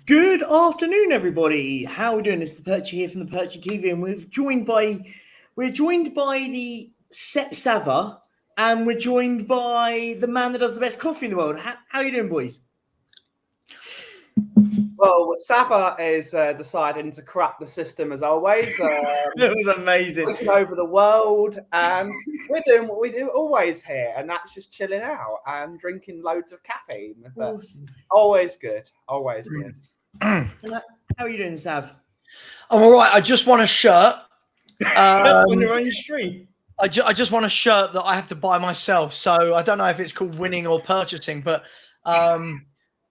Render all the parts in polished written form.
Good afternoon, everybody. How are we doing? It's the Perchy here from the Perchy TV, and we're joined by the Sep Sava, and we're joined by the man that does the best coffee in the world. How are you doing, boys? Well, Sava is deciding to corrupt the system as always. It was amazing. Taking over the world, and we're doing what we do always here, and that's just chilling out and drinking loads of caffeine. But Awesome. always good, always good. How are you doing, Sav? I'm all right. I just want a shirt. On your own stream. I just want a shirt that I have to buy myself. So I don't know if it's called winning or purchasing, but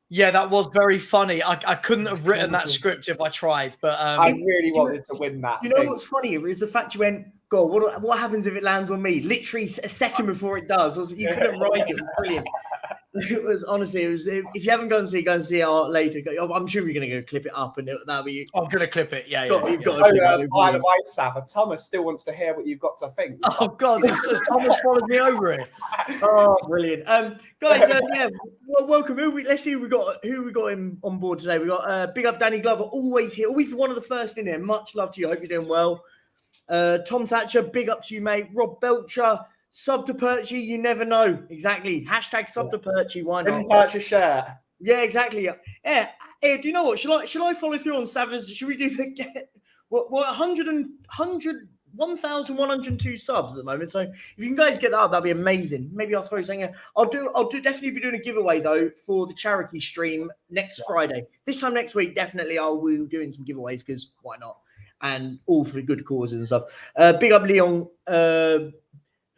yeah, that was very funny. I couldn't have written that script if I tried, but I really wanted to win that. You know what's funny is the fact you went, God, what happens if it lands on me? Literally a second before it does. You couldn't write it. It was brilliant. It was honestly, if you haven't gone to go and see it later. I'm sure you're going to go clip it up, and that'll be you. I'm going to clip it. Yeah, You've got to clip it. By the way, Sava, Thomas still wants to hear what you've got to think. Oh God, Thomas followed me over it. Oh, brilliant, guys. Yeah, well, welcome. Let's see who we got on board today. We got big up Danny Glover, always here, always one of the first in here. Much love to you. Hope you're doing well. Tom Thatcher, big up to you, mate. Rob Belcher. Sub to Perchy, you never know. Exactly. Hashtag sub to Perchy. Why not? Purchase share. Yeah, exactly. Yeah. Hey, do you know what? Shall I follow through on Savas? Should we do the what 1,102 subs at the moment? So if you can guys get that up, that'd be amazing. Maybe I'll throw something. I'll definitely be doing a giveaway though for the charity stream next Friday. This time next week, definitely I'll be doing some giveaways because why not? And all for good causes and stuff. Big up Leon.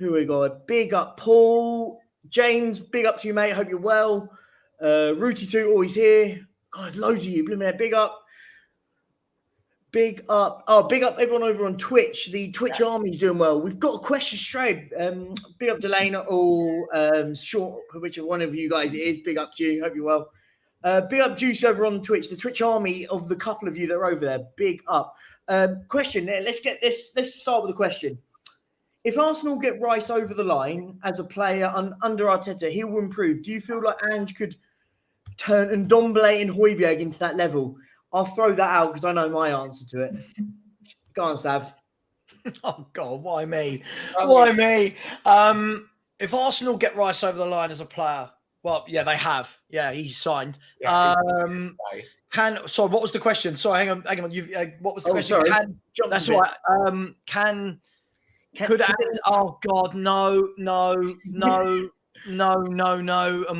Who we got? Big up Paul. James, big up to you, mate. Hope you're well. Rooty2, always here. Guys, loads of you. Big up. Big up. Oh, big up everyone over on Twitch. The Twitch army's doing well. We've got a question straight. Big up Delana or Short, whichever one of you guys it is. Big up to you. Hope you're well. Big up Juice over on Twitch. The Twitch army of the couple of you that are over there. Big up. Question. Let's start with a question. If Arsenal get Rice over the line as a player under Arteta, he will improve. Do you feel like Ange could turn Ndombele and Højbjerg into that level? I'll throw that out because I know my answer to it. Go on, Sav. Oh God, why me? Why me? If Arsenal get Rice over the line as a player, well, yeah, they have. Yeah, he's signed. Yeah, sorry, what was the question? Sorry, hang on. What was the question? Sorry. That's right. Could add, oh God, no, and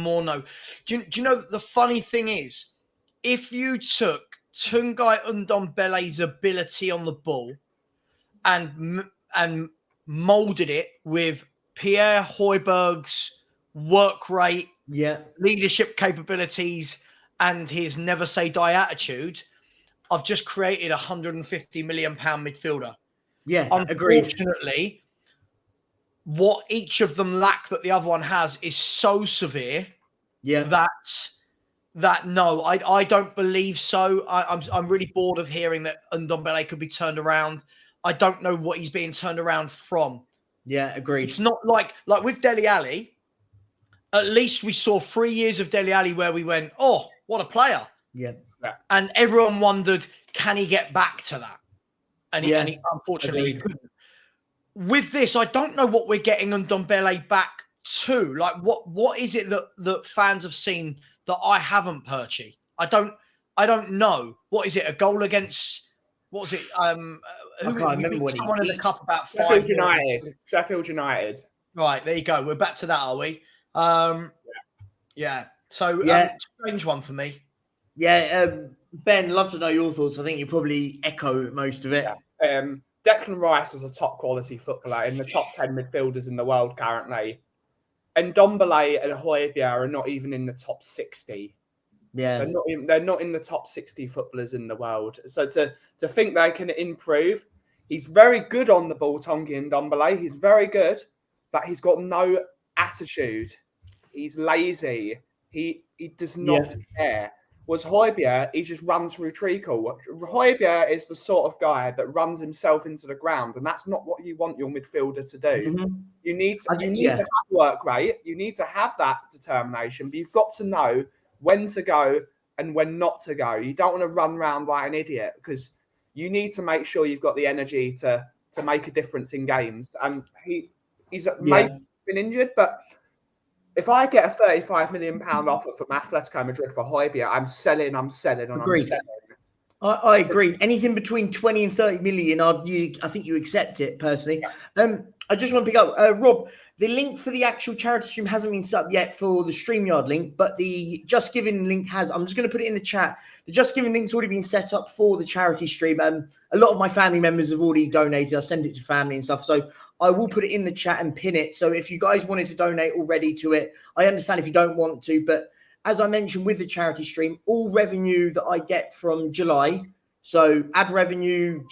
more no. Do you know the funny thing is, if you took Tungay Ndombele's ability on the ball and molded it with Pierre Højbjerg's work rate, leadership capabilities, and his never say die attitude, I've just created £150 million midfielder. Yeah, unfortunately, what each of them lack that the other one has is so severe. Yeah, that no, I don't believe so. I'm really bored of hearing that Ndombele could be turned around. I don't know what he's being turned around from. Yeah, agreed. It's not like with Dele Alli. At least we saw 3 years of Dele Alli where we went, oh, what a player. Yeah, and everyone wondered, can he get back to that? And he unfortunately couldn't. With this, I don't know what we're getting Ndombele back to. Like, what is it that fans have seen that I haven't, Perchy? I don't know. What is it? A goal against? What was it? I can't remember what someone in the cup about Sheffield United. Sheffield United. Right, there you go. We're back to that, are we? Yeah. So strange one for me. Yeah, Ben, love to know your thoughts. I think you probably echo most of it. Yeah. Declan Rice is a top quality footballer in the top 10 midfielders in the world currently. And Ndombele and Højbjerg are not even in the top 60. Yeah. They're not in the top 60 footballers in the world. So to think they can improve, he's very good on the ball, Tanguy Ndombele. He's very good, but he's got no attitude. He's lazy. He does not care. Was Højbjerg, he just runs through treacle. Højbjerg is the sort of guy that runs himself into the ground, and that's not what you want your midfielder to do. Mm-hmm. You need to have work rate. You need to have that determination, but you've got to know when to go and when not to go. You don't want to run around like an idiot, because you need to make sure you've got the energy to make a difference in games. And he's maybe been injured, but if I get a £35 million offer from Atletico Madrid for Højbjerg, I'm selling. Agreed. I agree. Anything between 20 and 30 million, I think you accept it personally. I just want to pick up, Rob, the link for the actual charity stream hasn't been set up yet for the StreamYard link, but the Just Giving link has. I'm just going to put it in the chat. The Just Giving link's already been set up for the charity stream. A lot of my family members have already donated. I sent it to family and stuff. So I will put it in the chat and pin it. So if you guys wanted to donate already to it, I understand if you don't want to, but as I mentioned with the charity stream, all revenue that I get from July, so ad revenue,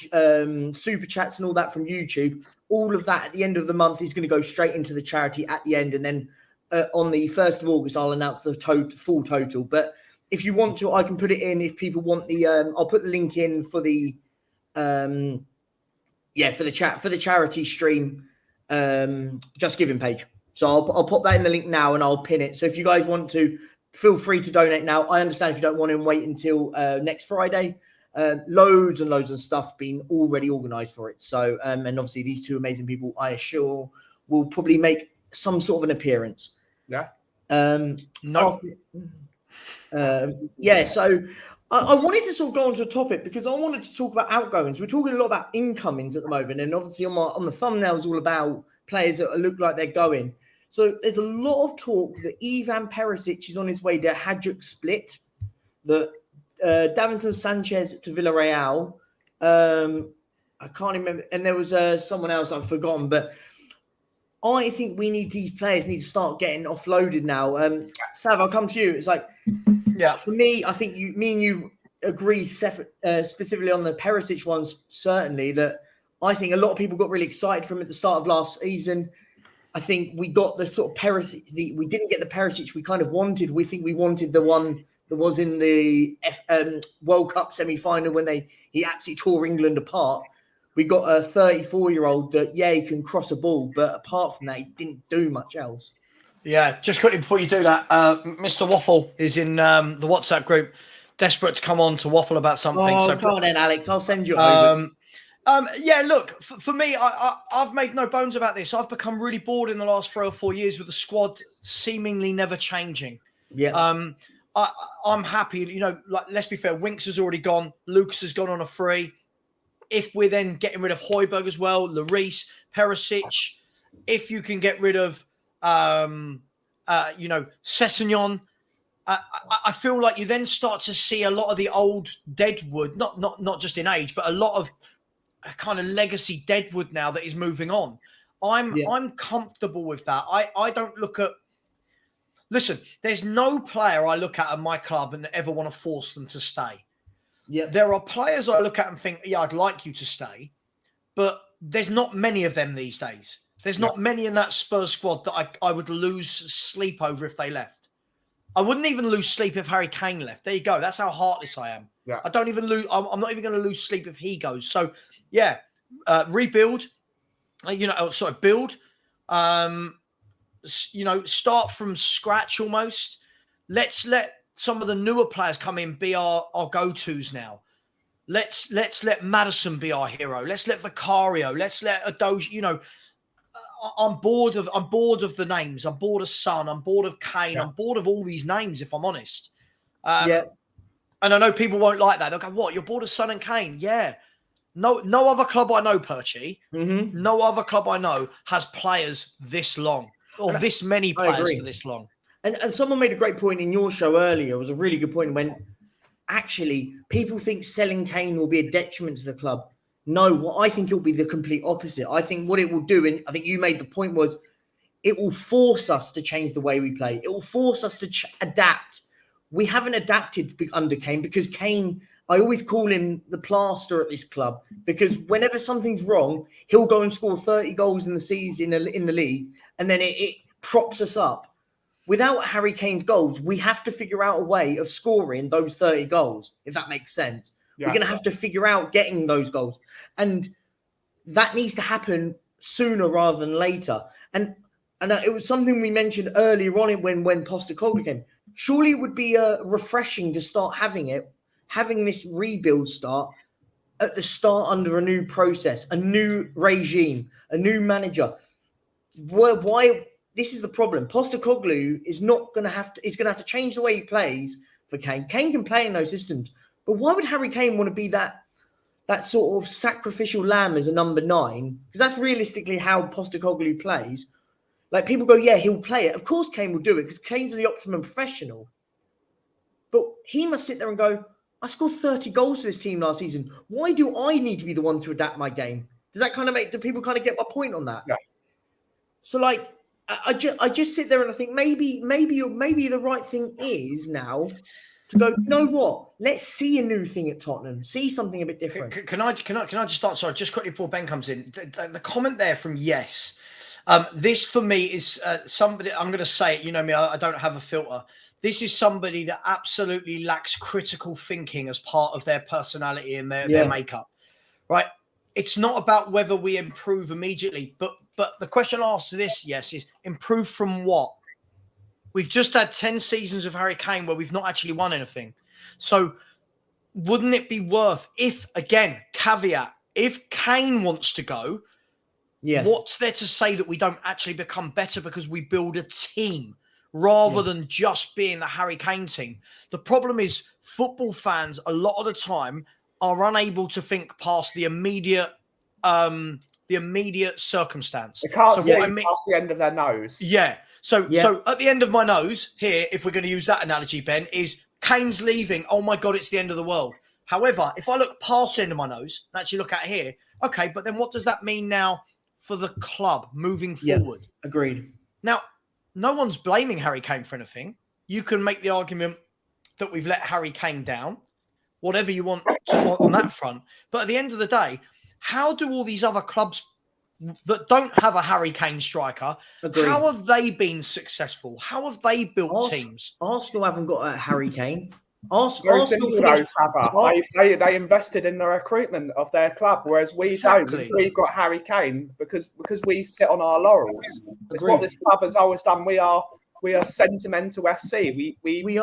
super chats and all that from YouTube, all of that at the end of the month is going to go straight into the charity at the end. And then on the 1st of August, I'll announce the full total. But if you want to, I can put it in. If people want the, I'll put the link in for the, for the charity stream, Just Giving page. So I'll pop that in the link now and I'll pin it. So if you guys want to, feel free to donate now. I understand if you don't want to wait until next Friday. Loads and loads of stuff being already organised for it. So, and obviously these two amazing people, I assure, will probably make some sort of an appearance. Yeah. No. So I wanted to sort of go on to a topic because I wanted to talk about outgoings. We're talking a lot about incomings at the moment, and obviously on the thumbnail is all about players that look like they're going. So there's a lot of talk that Ivan Perchy is on his way to Hajduk Split, that Davinson Sanchez to Villarreal. I can't remember. And there was someone else I've forgotten. But I think these players need to start getting offloaded now. Sav, I'll come to you. It's like, for me, I think me and you agree specifically on the Perisic ones, certainly, that I think a lot of people got really excited from at the start of last season. I think we got the sort of Perisic. We didn't get the Perisic we kind of wanted. We think we wanted the one that was in the World Cup semi-final when he absolutely tore England apart. We got a 34-year-old that, he can cross a ball, but apart from that, he didn't do much else. Yeah, just quickly before you do that, Mr. Waffle is in the WhatsApp group, desperate to come on to waffle about something. Oh, so come on then, Alex. I'll send you over. Look, for me, I've made no bones about this. I've become really bored in the last 3 or 4 years with the squad seemingly never changing. Yeah. I'm happy. Let's be fair. Winks has already gone. Lucas has gone on a free. If we're then getting rid of Højbjerg as well, Lloris, Perisic, if you can get rid of, Sessegnon, I feel like you then start to see a lot of the old deadwood, not just in age, but a lot of kind of legacy deadwood now that is moving on. I'm comfortable with that. I don't look at. Listen, there's no player I look at my club and ever want to force them to stay. Yeah, there are players I look at and think, I'd like you to stay, but there's not many of them these days. There's not many in that Spurs squad that I would lose sleep over if they left. I wouldn't even lose sleep if Harry Kane left. There you go. That's how heartless I am. Yeah. I don't even lose. I'm not even going to lose sleep if he goes. So rebuild. Build. Start from scratch almost. Let's let some of the newer players come in, be our go-tos now. Let's let Maddison be our hero. Let's let Vicario. Let's let Adoge. I'm bored of the names. I'm bored of Son. I'm bored of Kane. Yeah. I'm bored of all these names, if I'm honest. And I know people won't like that. They'll go, "What? You're bored of Son and Kane?" Yeah. No other club I know, Perchy. Mm-hmm. No other club I know has players this long or this many players for this long. And someone made a great point in your show earlier. It was a really good point when actually people think selling Kane will be a detriment to the club. No, what I think it will be the complete opposite. I think what it will do, and I think you made the point, was it will force us to change the way we play. It will force us to adapt. We haven't adapted under Kane because Kane, I always call him the plaster at this club because whenever something's wrong, he'll go and score 30 goals in the season in the league, and then it props us up. Without Harry Kane's goals, we have to figure out a way of scoring those 30 goals, if that makes sense. Yeah. We're going to have to figure out getting those goals. And that needs to happen sooner rather than later. And it was something we mentioned earlier on when Postecoglou came. surely it would be refreshing to start having this rebuild start at the start under a new process, a new regime, a new manager. Why? This is the problem. Postecoglou is not going to have to. He's going to have to change the way he plays for Kane. Kane can play in those systems, but why would Harry Kane want to be that sort of sacrificial lamb as a number 9? Because that's realistically how Postecoglou plays. Like, people go, yeah, he'll play it. Of course, Kane will do it because Kane's the optimum professional. But he must sit there and go, I scored 30 goals for this team last season. Why do I need to be the one to adapt my game? Does that kind of do people kind of get my point on that? Yeah. So, like, I just sit there and I think maybe the right thing is now to go, you know what? Let's see a new thing at Tottenham. See something a bit different. Can I just start? Sorry, just quickly before Ben comes in. The comment there from Yes. This for me is somebody, I'm going to say it, you know me, I don't have a filter. This is somebody that absolutely lacks critical thinking as part of their personality and their makeup, right? It's not about whether we improve immediately, but the question asked to this, Yes, is improve from what? We've just had 10 seasons of Harry Kane where we've not actually won anything. So wouldn't it be worth, if, again, caveat, if Kane wants to go, what's there to say that we don't actually become better because we build a team rather than just being the Harry Kane team? The problem is football fans a lot of the time are unable to think past the immediate circumstance. They can't see past the end of their nose. Yeah. So at the end of my nose here, if we're going to use that analogy, Ben, is Kane's leaving. Oh my God, it's the end of the world. However, if I look past the end of my nose and actually look at here, okay, but then what does that mean now for the club moving forward? Agreed. Now, no one's blaming Harry Kane for anything. You can make the argument that we've let Harry Kane down, whatever you want on that front. But at the end of the day, how do all these other clubs that don't have a Harry Kane striker, how have they been successful? How have they built teams? Arsenal haven't got a Harry Kane. They invested in the recruitment of their club, whereas we don't. We've got Harry Kane because we sit on our laurels. It's what this club has always done. We are sentimental FC. We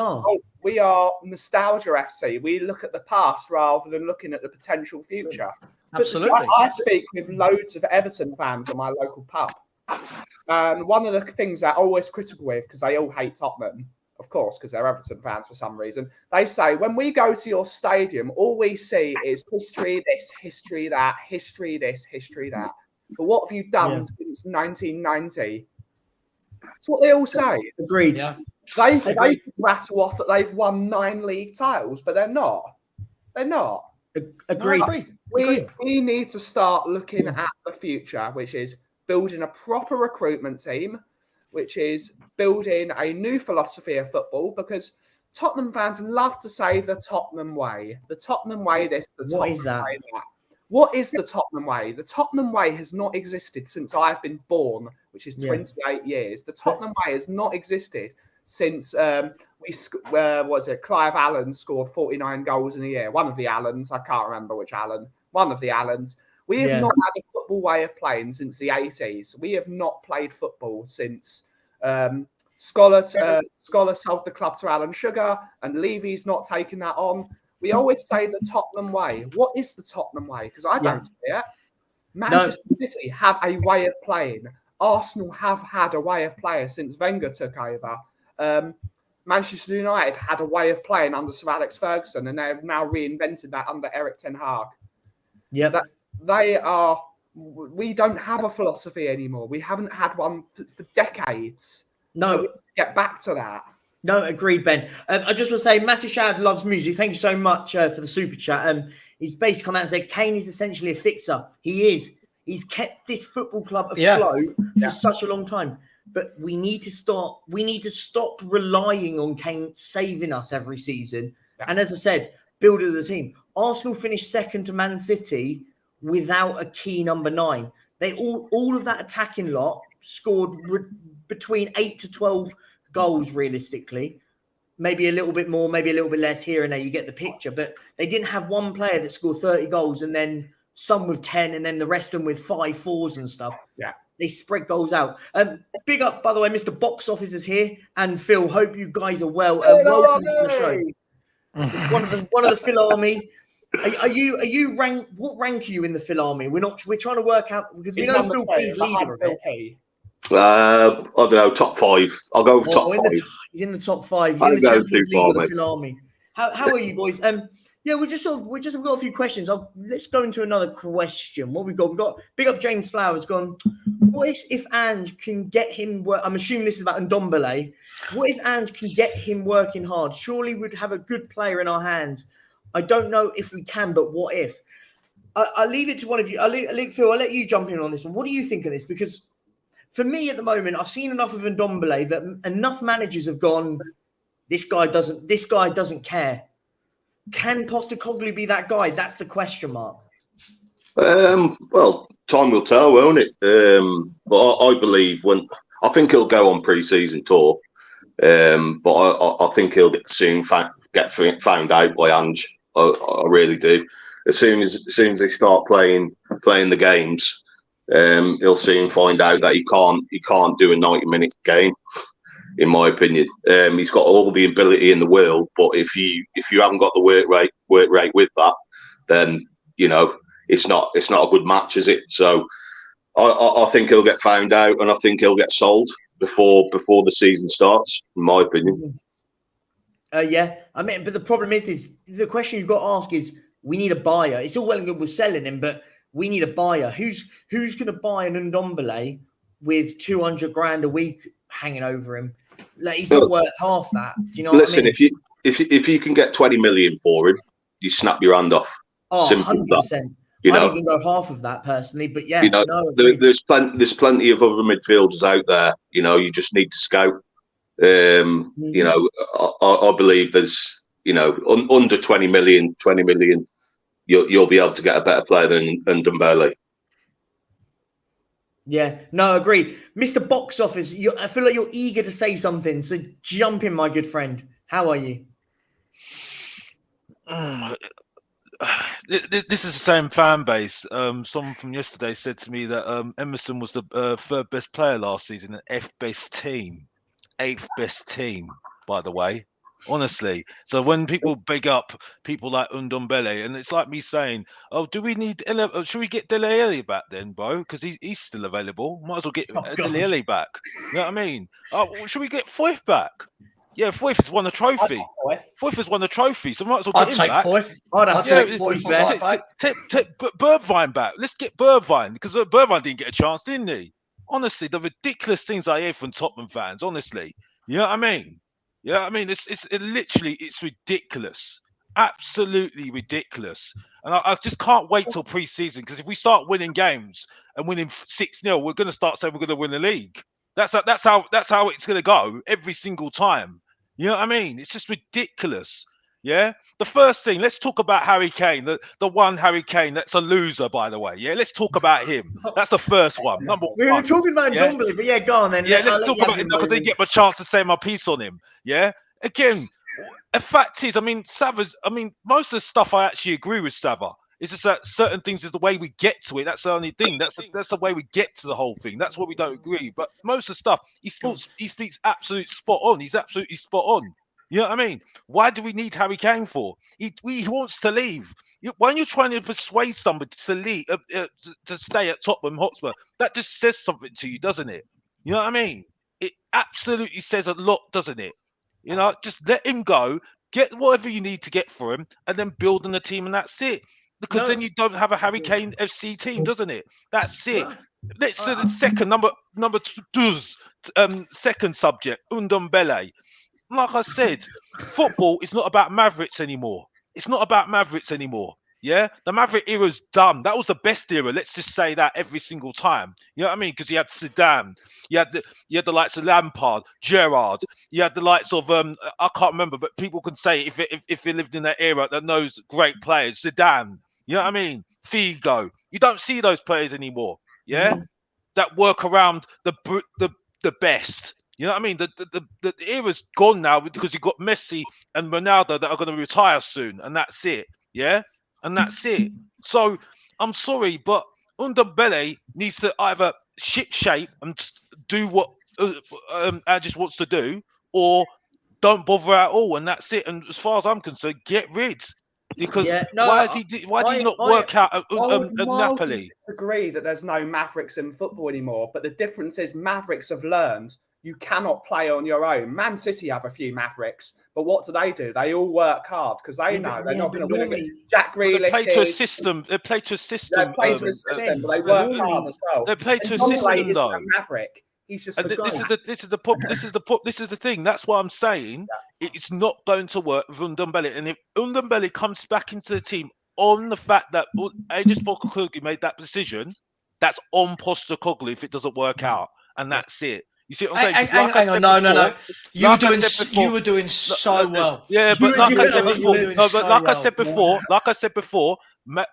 are nostalgia FC. We look at the past rather than looking at the potential future. Absolutely. I speak with loads of Everton fans on my local pub. And one of the things they're always critical with, because they all hate Tottenham, of course, because they're Everton fans for some reason, they say, when we go to your stadium, all we see is history this, history that, history this, history that. But what have you done since 1990? That's what they all say. Agreed. Yeah. They rattle off that they've won 9 league titles, but they're not. They're not. Agreed. We need to start looking at the future, which is building a proper recruitment team, which is building a new philosophy of football, because Tottenham fans love to say the Tottenham way. The Tottenham way this, the Tottenham way that. What is the Tottenham way? The Tottenham way has not existed since I've been born, which is 28 years. The Tottenham way has not existed since Clive Allen scored 49 goals in a year. One of the Allens, I can't remember which Allen. One of the Allens. We have not had a football way of playing since the 80s. We have not played football since Scholar sold the club to Alan Sugar, and Levy's not taking that on. We always say the Tottenham way. What is the Tottenham way? Because I don't see it. Manchester City have a way of playing. Arsenal have had a way of playing since Wenger took over. Manchester United had a way of playing under Sir Alex Ferguson, and they've now reinvented that under Eric Ten Hag. Yeah, we don't have a philosophy anymore. We haven't had one for decades. No, so we need to get back to that. No, agreed, Ben. I just want to say, massive shout out to Loves Music. Thank you so much for the super chat. He's basically come out and said Kane is essentially a fixer. He is. He's kept this football club afloat for such a long time. But we need to stop relying on Kane saving us every season. Yeah. And as I said, build as a team. Arsenal finished second to Man City without a key number 9. They all of that attacking lot scored between 8 to 12 goals realistically. Maybe a little bit more, maybe a little bit less here and there. You get the picture. But they didn't have one player that scored 30 goals and then some with 10 and then the rest of them with 5 4s and stuff. Yeah. They spread goals out. Big up, by the way, Mr. Box Office is here, and Phil. Hope you guys are well. Welcome to the show. It's one of the Phil Army. Are you rank? What rank are you in the Phil Army? We're trying to work out because we know Phil P's leader of it. I don't know, top 5. I'll go top 5. He's in the top 5. He's in the Champions League of the Phil Army. How are you boys? Yeah, we just have got a few questions. Let's go into another question. What we've got big up James Flowers gone. What if Ange can get him work? I'm assuming this is about Ndombele. What if Ange can get him working hard? Surely we'd have a good player in our hands. I don't know if we can, but what if? I'll leave it to one of you. Phil, I'll let you jump in on this one. What do you think of this? Because for me at the moment, I've seen enough of Ndombele that enough managers have gone, this guy doesn't care. Can Postecoglou be that guy? That's the question mark. Well, time will tell, won't it? But I believe I think he'll go on pre-season tour. But I think he'll soon get found out by Ange. I really do. As soon as they start playing the games, he'll soon find out that he can't do a 90-minute game. In my opinion, he's got all the ability in the world, but if you haven't got the work rate with that, then it's not a good match, is it? So I think he'll get found out, and I think he'll get sold before the season starts. In my opinion. Yeah, I mean, but the problem is the question you've got to ask is we need a buyer. It's all well and good we're selling him, but we need a buyer. Who's going to buy an Ndombele with 200 grand a week hanging over him? Like, he's not worth half that. Do you know what I mean? if you can get 20 million for him, you snap your hand off. Oh, 100%. I'd even go half of that personally, but yeah, there's plenty of other midfielders out there. You just need to scout. I believe there's under 20 million, you'll be able to get a better player than Ndombele. Yeah, no, agree. Mr. Box Office, I feel like you're eager to say something, so jump in, my good friend. How are you? This is the same fan base. Someone from yesterday said to me that Emerson was the third best player last season, an eighth best team, by the way. Honestly, so when people big up people like Ndombele, and it's like me saying, "Oh, do we need? Should we get Dele Alli back then, bro? Because he's still available. Might as well get Dele Alli back. You know what I mean? Oh, should we get Foyth back? Yeah, Foyth has won a trophy. Foyth has won a trophy, so might as well get him back. I'd take Foyth back. Take Bergwijn back. Let's get Bergwijn, because Bergwijn didn't get a chance, didn't he? Honestly, the ridiculous things I hear from Tottenham fans. Honestly, you know what I mean? Yeah, I mean, it's ridiculous, absolutely ridiculous, and I just can't wait till pre-season, because if we start winning games and winning 6-0, we're going to start saying we're going to win the league. That's how it's going to go every single time. You know what I mean? It's just ridiculous. Yeah. The first thing, let's talk about Harry Kane, the one Harry Kane that's a loser, by the way. Yeah, let's talk about him. That's the first one. Number one. We were talking about Ndombele, but yeah, go on then. Yeah, let's talk about him because I didn't get my chance to say my piece on him. Yeah. Again, the fact is, I mean, most of the stuff I actually agree with Sava. It's just that certain things is the way we get to it. That's the only thing. That's the way we get to the whole thing. That's what we don't agree. But most of the stuff, he speaks absolute spot on. He's absolutely spot on. You know what I mean? Why do we need Harry Kane for? He wants to leave. When you're trying to persuade somebody to leave, to stay at Tottenham Hotspur, that just says something to you, doesn't it? You know what I mean? It absolutely says a lot, doesn't it? You know, just let him go, get whatever you need to get for him, and then build on the team, and that's it. Because then you don't have a Harry Kane FC team, doesn't it? That's it. Let's say the second number two, second subject, Ndombele. Like I said, football is not about Mavericks anymore. It's not about Mavericks anymore. Yeah, the Maverick era's done. That was the best era. Let's just say that every single time. You know what I mean? Because you had Zidane, you had the likes of Lampard, Gerrard. You had the likes of I can't remember, but people can say if you lived in that era that knows great players, Zidane. You know what I mean? Figo. You don't see those players anymore. Yeah, that work around the best. You know what I mean? The era's gone now because you've got Messi and Ronaldo that are going to retire soon, and that's it. Yeah, and that's it. So I'm sorry, but Ndombele needs to either ship shape and do what Agis wants to do, or don't bother at all, and that's it. And as far as I'm concerned, get rid. Because why did he not work out at Napoli? I agree that there's no Mavericks in football anymore, but the difference is Mavericks have learned you cannot play on your own. Man City have a few Mavericks, but what do? They all work hard because they know they're not going to win again. Jack Grealish. They play to a system. They play to a system. They play to a system, but they work hard as well. They play to a system, though. A Maverick. He's just. This is the thing. That's why I'm saying it's not going to work with Ndombele. And if Ndombele comes back into the team on the fact that Agis Postecoglou made that decision, that's on Postecoglou if it doesn't work out, and that's it. You see what I'm saying? Hang on, no. You were doing so well. Yeah, but like I said before,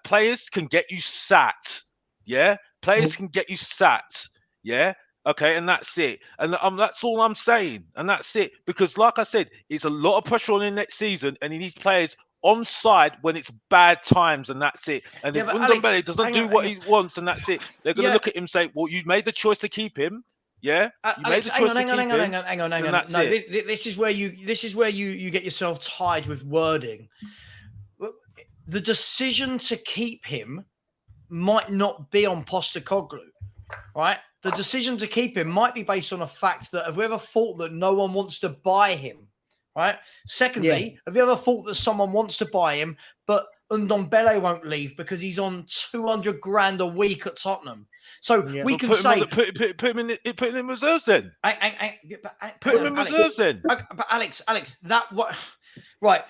players can get you sacked. Yeah, players can get you sacked. Yeah. Okay, and that's it. And that's all I'm saying. And that's it. Because like I said, it's a lot of pressure on him next season, and he needs players on side when it's bad times, and that's it. And if Ndombele doesn't do what he wants, and that's it, they're going to look at him and say, well, you made the choice to keep him. Yeah, Alex, hang on. No, this is where you get yourself tied with wording. The decision to keep him might not be on Postecoglou, right? The decision to keep him might be based on a fact that have you ever thought that no one wants to buy him, right? Secondly, have you ever thought that someone wants to buy him, but Ndombele won't leave because he's on 200 grand a week at Tottenham? So we can say put him in reserves then. Put him in reserves then. But Alex, right?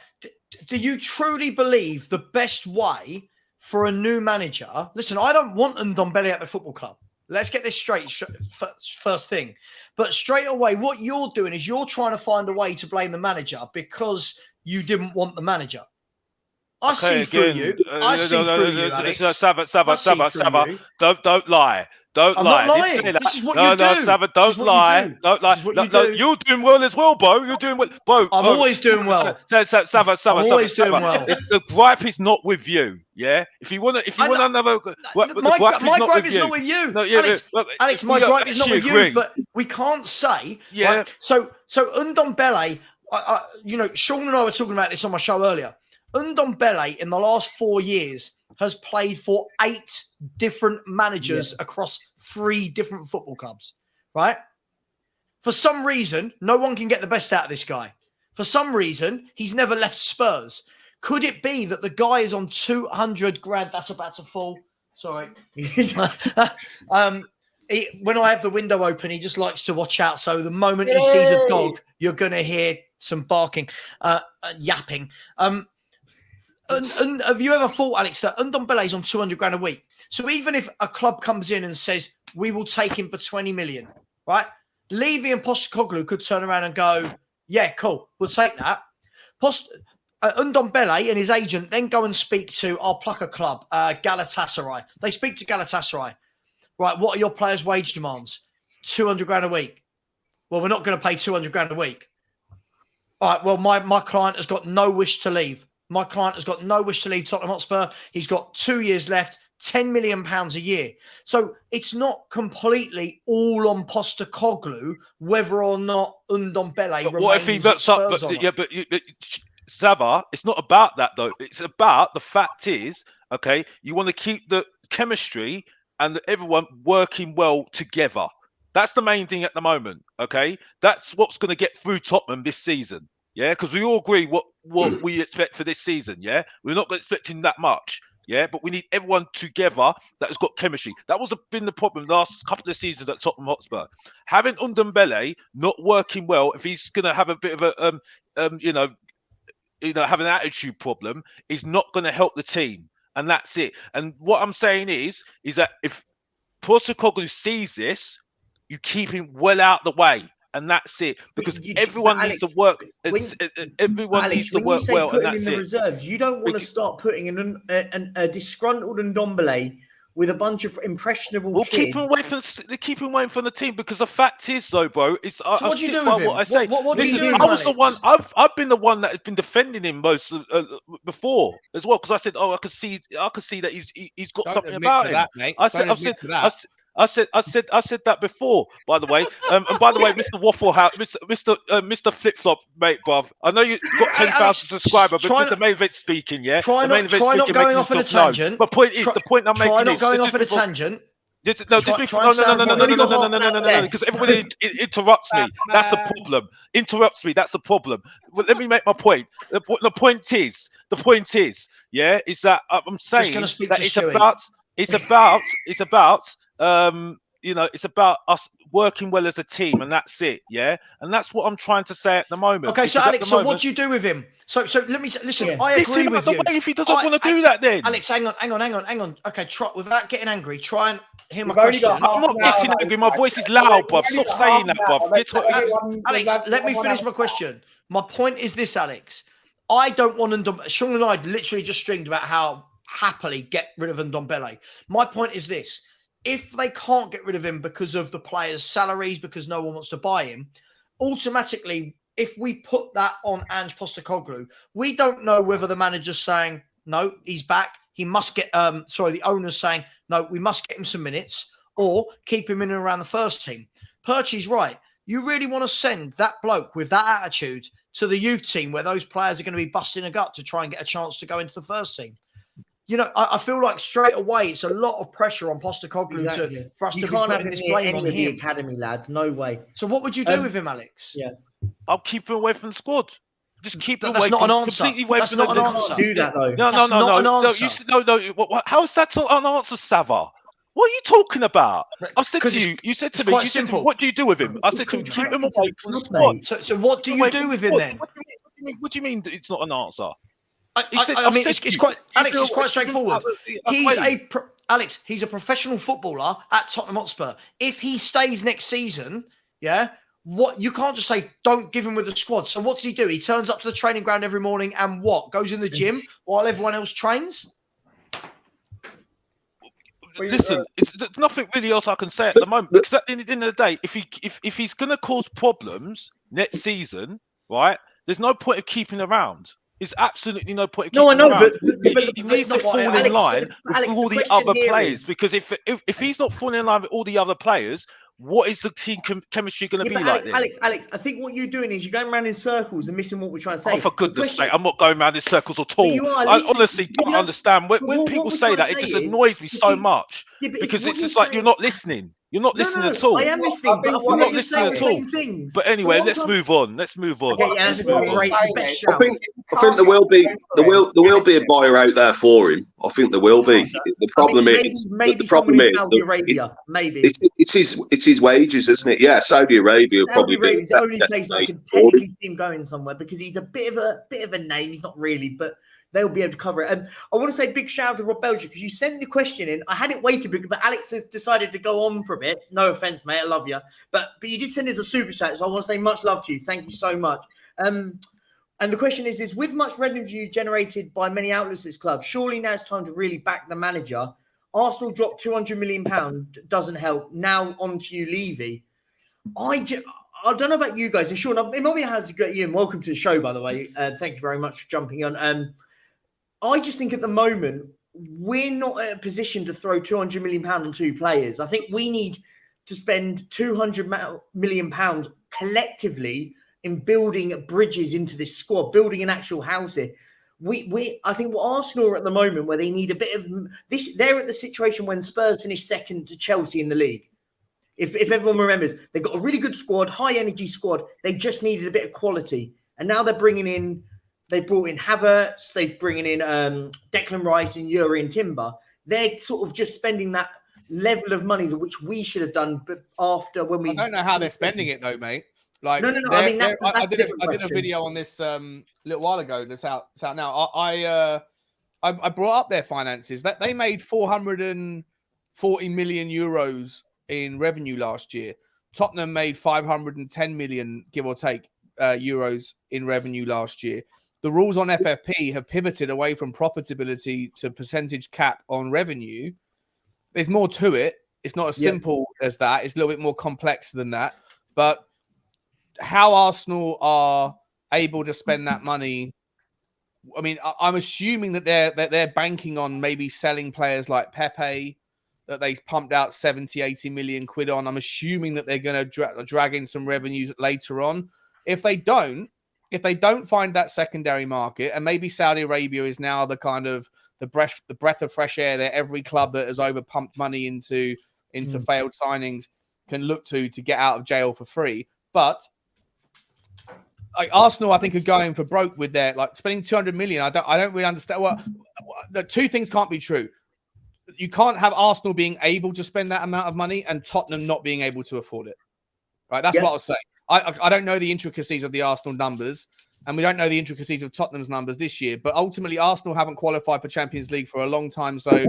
Do you truly believe the best way for a new manager? Listen, I don't want Ndombele at the football club. Let's get this straight first thing. But straight away, what you're doing is you're trying to find a way to blame the manager because you didn't want the manager. I see through you. I see through you, Alex. Sava, don't lie. Don't lie. Not lying. This is what you do. No, Sava, don't lie. Don't lie. No, you're doing well as well, bro. You're doing well. Bro, I'm always doing well. Sava. I'm always doing well. The gripe is not with you. Yeah. If you want another, my gripe is not with you. No, yeah, Alex, my gripe is not with you. But we can't say. Yeah. Right? So Ndombele, Sean and I were talking about this on my show earlier. Ndombele in the last 4 years has played for 8 different managers across 3 different football clubs, right? For some reason, no one can get the best out of this guy. For some reason, he's never left Spurs. Could it be that the guy is on 200 grand? That's about to fall. Sorry. When I have the window open, he just likes to watch out. So the moment he sees a dog, you're going to hear some barking, yapping. And have you ever thought, Alex, that Ndombele is on 200 grand a week? So even if a club comes in and says, we will take him for 20 million, right? Levy and Postecoglou could turn around and go, yeah, cool, we'll take that. Ndombele and his agent then go and speak to, I'll pluck a club, Galatasaray. They speak to Galatasaray. Right, what are your players' wage demands? 200 grand a week. Well, we're not going to pay 200 grand a week. All right, well, my client has got no wish to leave. My client has got no wish to leave Tottenham Hotspur. He's got 2 years left, £10 million a year. So it's not completely all on Postecoglou whether or not Ndombele remains what if he bets up? But Zaba, it's not about that though. It's about the fact is, okay, you want to keep the chemistry and everyone working well together. That's the main thing at the moment. Okay, that's what's going to get through Tottenham this season. Yeah, because we all agree what we expect for this season. Yeah, we're not expecting that much. Yeah, but we need everyone together that has got chemistry. That was been the problem the last couple of seasons at Tottenham Hotspur. Having Ndombele not working well, if he's going to have a bit of a have an attitude problem, is not going to help the team, and that's it. And what I'm saying is that if Postecoglou sees this, you keep him well out the way. And that's it, because everyone needs to work. Everyone needs to work well, and that's in the reserves, you don't want to start putting a disgruntled Ndombele with a bunch of impressionable kids. Keep him away from the team, because the fact is, though, bro, it's so what do you do with him? What I say. What do you do? I was the one. I've been the one that has been defending him most before as well, because I said, I could see that he's got something about him. That, mate. I said I said that before, by the way. And by the way, Mr. Waffle House, Mr. Flip Flop, mate, bruv. I know you got 10,000 subscribers, but the main event speaking, yeah. Try not going off on a tangent. But the point I'm making is, try not going off on a tangent. No, because everybody interrupts me. That's the problem. Interrupts me. That's the problem. Well, let me make my point. The point is, yeah, is that I'm saying that it's about it's about us working well as a team, and that's it, yeah. And that's what I'm trying to say at the moment. Okay, so Alex, so what do you do with him? So let me listen. Yeah. I agree with you. If he doesn't want to do that, then Alex, hang on. Okay, without getting angry, try and hear my question. I'm not getting angry. My voice is loud, bruv. Stop saying that, bruv. Alex, let me finish my question. My point is this, Alex. I don't want Sean and I literally just streamed about how happily get rid of Ndombele. My point is this. If they can't get rid of him because of the players' salaries, because no one wants to buy him, automatically, if we put that on Ange Postecoglou, we don't know whether the manager's saying, no, he's back. He must get, the owner's saying, no, we must get him some minutes, or keep him in and around the first team. Perchy's right. You really want to send that bloke with that attitude to the youth team where those players are going to be busting a gut to try and get a chance to go into the first team. You know, I feel like straight away it's a lot of pressure on Postecoglou for us to be putting this blame on him. The academy lads, no way. So what would you do with him, Alex? Yeah, I'll keep him away from the squad. Just keep him away. That's not an answer. That's not an answer. Do that though. No. How is that not an answer, Sava? What are you talking about? I said to you. You said to me. What do you do with him? I said to him, keep him away from the squad. So what do you do with him then? What do you mean it's not an answer? It's quite straightforward. He's a professional footballer at Tottenham Hotspur. If he stays next season, what you can't just say don't give him with the squad. So what does he do? He turns up to the training ground every morning and what? Goes in the gym while everyone else trains? Listen, there's nothing really else I can say at the moment, because at the end of the day, if he's going to cause problems next season, right? There's no point of keeping around. There's absolutely no point. No, I know, but he needs to fall in line with all the other players. Because if he's not falling in line with all the other players, what is the team chemistry going to be like? Alex, I think what you're doing is you're going around in circles and missing what we're trying to say. Oh, for goodness' sake, I'm not going around in circles at all. I honestly don't understand when people say that. It just annoys me so much, because it's just like you're not listening. You're not listening at all. I am listening, but you're not listening at all. But anyway, let's move on. Okay, yeah, that's a great I think there will be a buyer out there for him. I think there will be. The problem is Saudi Arabia. Maybe it's his wages, isn't it? Yeah, Saudi Arabia will probably be the only place I can technically see him going somewhere, because he's a bit of a name. He's not really, but they'll be able to cover it. And I want to say big shout out to Rob Belcher, because you sent the question in. I had it waited, but Alex has decided to go on for a bit. No offense, mate. I love you. But you did send us a super chat, so I want to say much love to you. Thank you so much. And the question is with much revenue generated by many outlets this club, surely now it's time to really back the manager. Arsenal dropped £200 million. Doesn't help. Now on to you, Levy. I don't know about you guys. And Sean, it might be how to get you in. Welcome to the show, by the way. Thank you very much for jumping on. I just think at the moment, we're not in a position to throw £200 million on two players. I think we need to spend £200 million collectively in building bridges into this squad, building an actual house here. I think what Arsenal are at the moment, where they need a bit of this, they're at the situation when Spurs finished second to Chelsea in the league. If everyone remembers, they've got a really good squad, high energy squad. They just needed a bit of quality. And now they're brought in Havertz, they're bringing in Declan Rice and Yuri and Timber. They're sort of just spending that level of money which we should have done, but after when we... I don't know how they're spending it though, mate. Like, no. I mean, I did a video on this a little while ago. That's out now. I brought up their finances. That they made 440 million euros in revenue last year. Tottenham made 510 million, give or take, euros in revenue last year. The rules on FFP have pivoted away from profitability to percentage cap on revenue. There's more to it. It's not as simple as that. It's a little bit more complex than that. But how Arsenal are able to spend that money, I mean, I'm assuming that they're banking on maybe selling players like Pepe, that they pumped out 70, 80 million quid on. I'm assuming that they're going to drag in some revenues later on. If they don't find that secondary market, and maybe Saudi Arabia is now the kind of the breath of fresh air that every club that has overpumped money into failed signings can look to get out of jail for free. But like Arsenal, I think are going for broke with their spending 200 million. I don't really understand. Well, the two things can't be true. You can't have Arsenal being able to spend that amount of money and Tottenham not being able to afford it. Right? That's what I was saying. I don't know the intricacies of the Arsenal numbers, and we don't know the intricacies of Tottenham's numbers this year. But ultimately, Arsenal haven't qualified for Champions League for a long time, so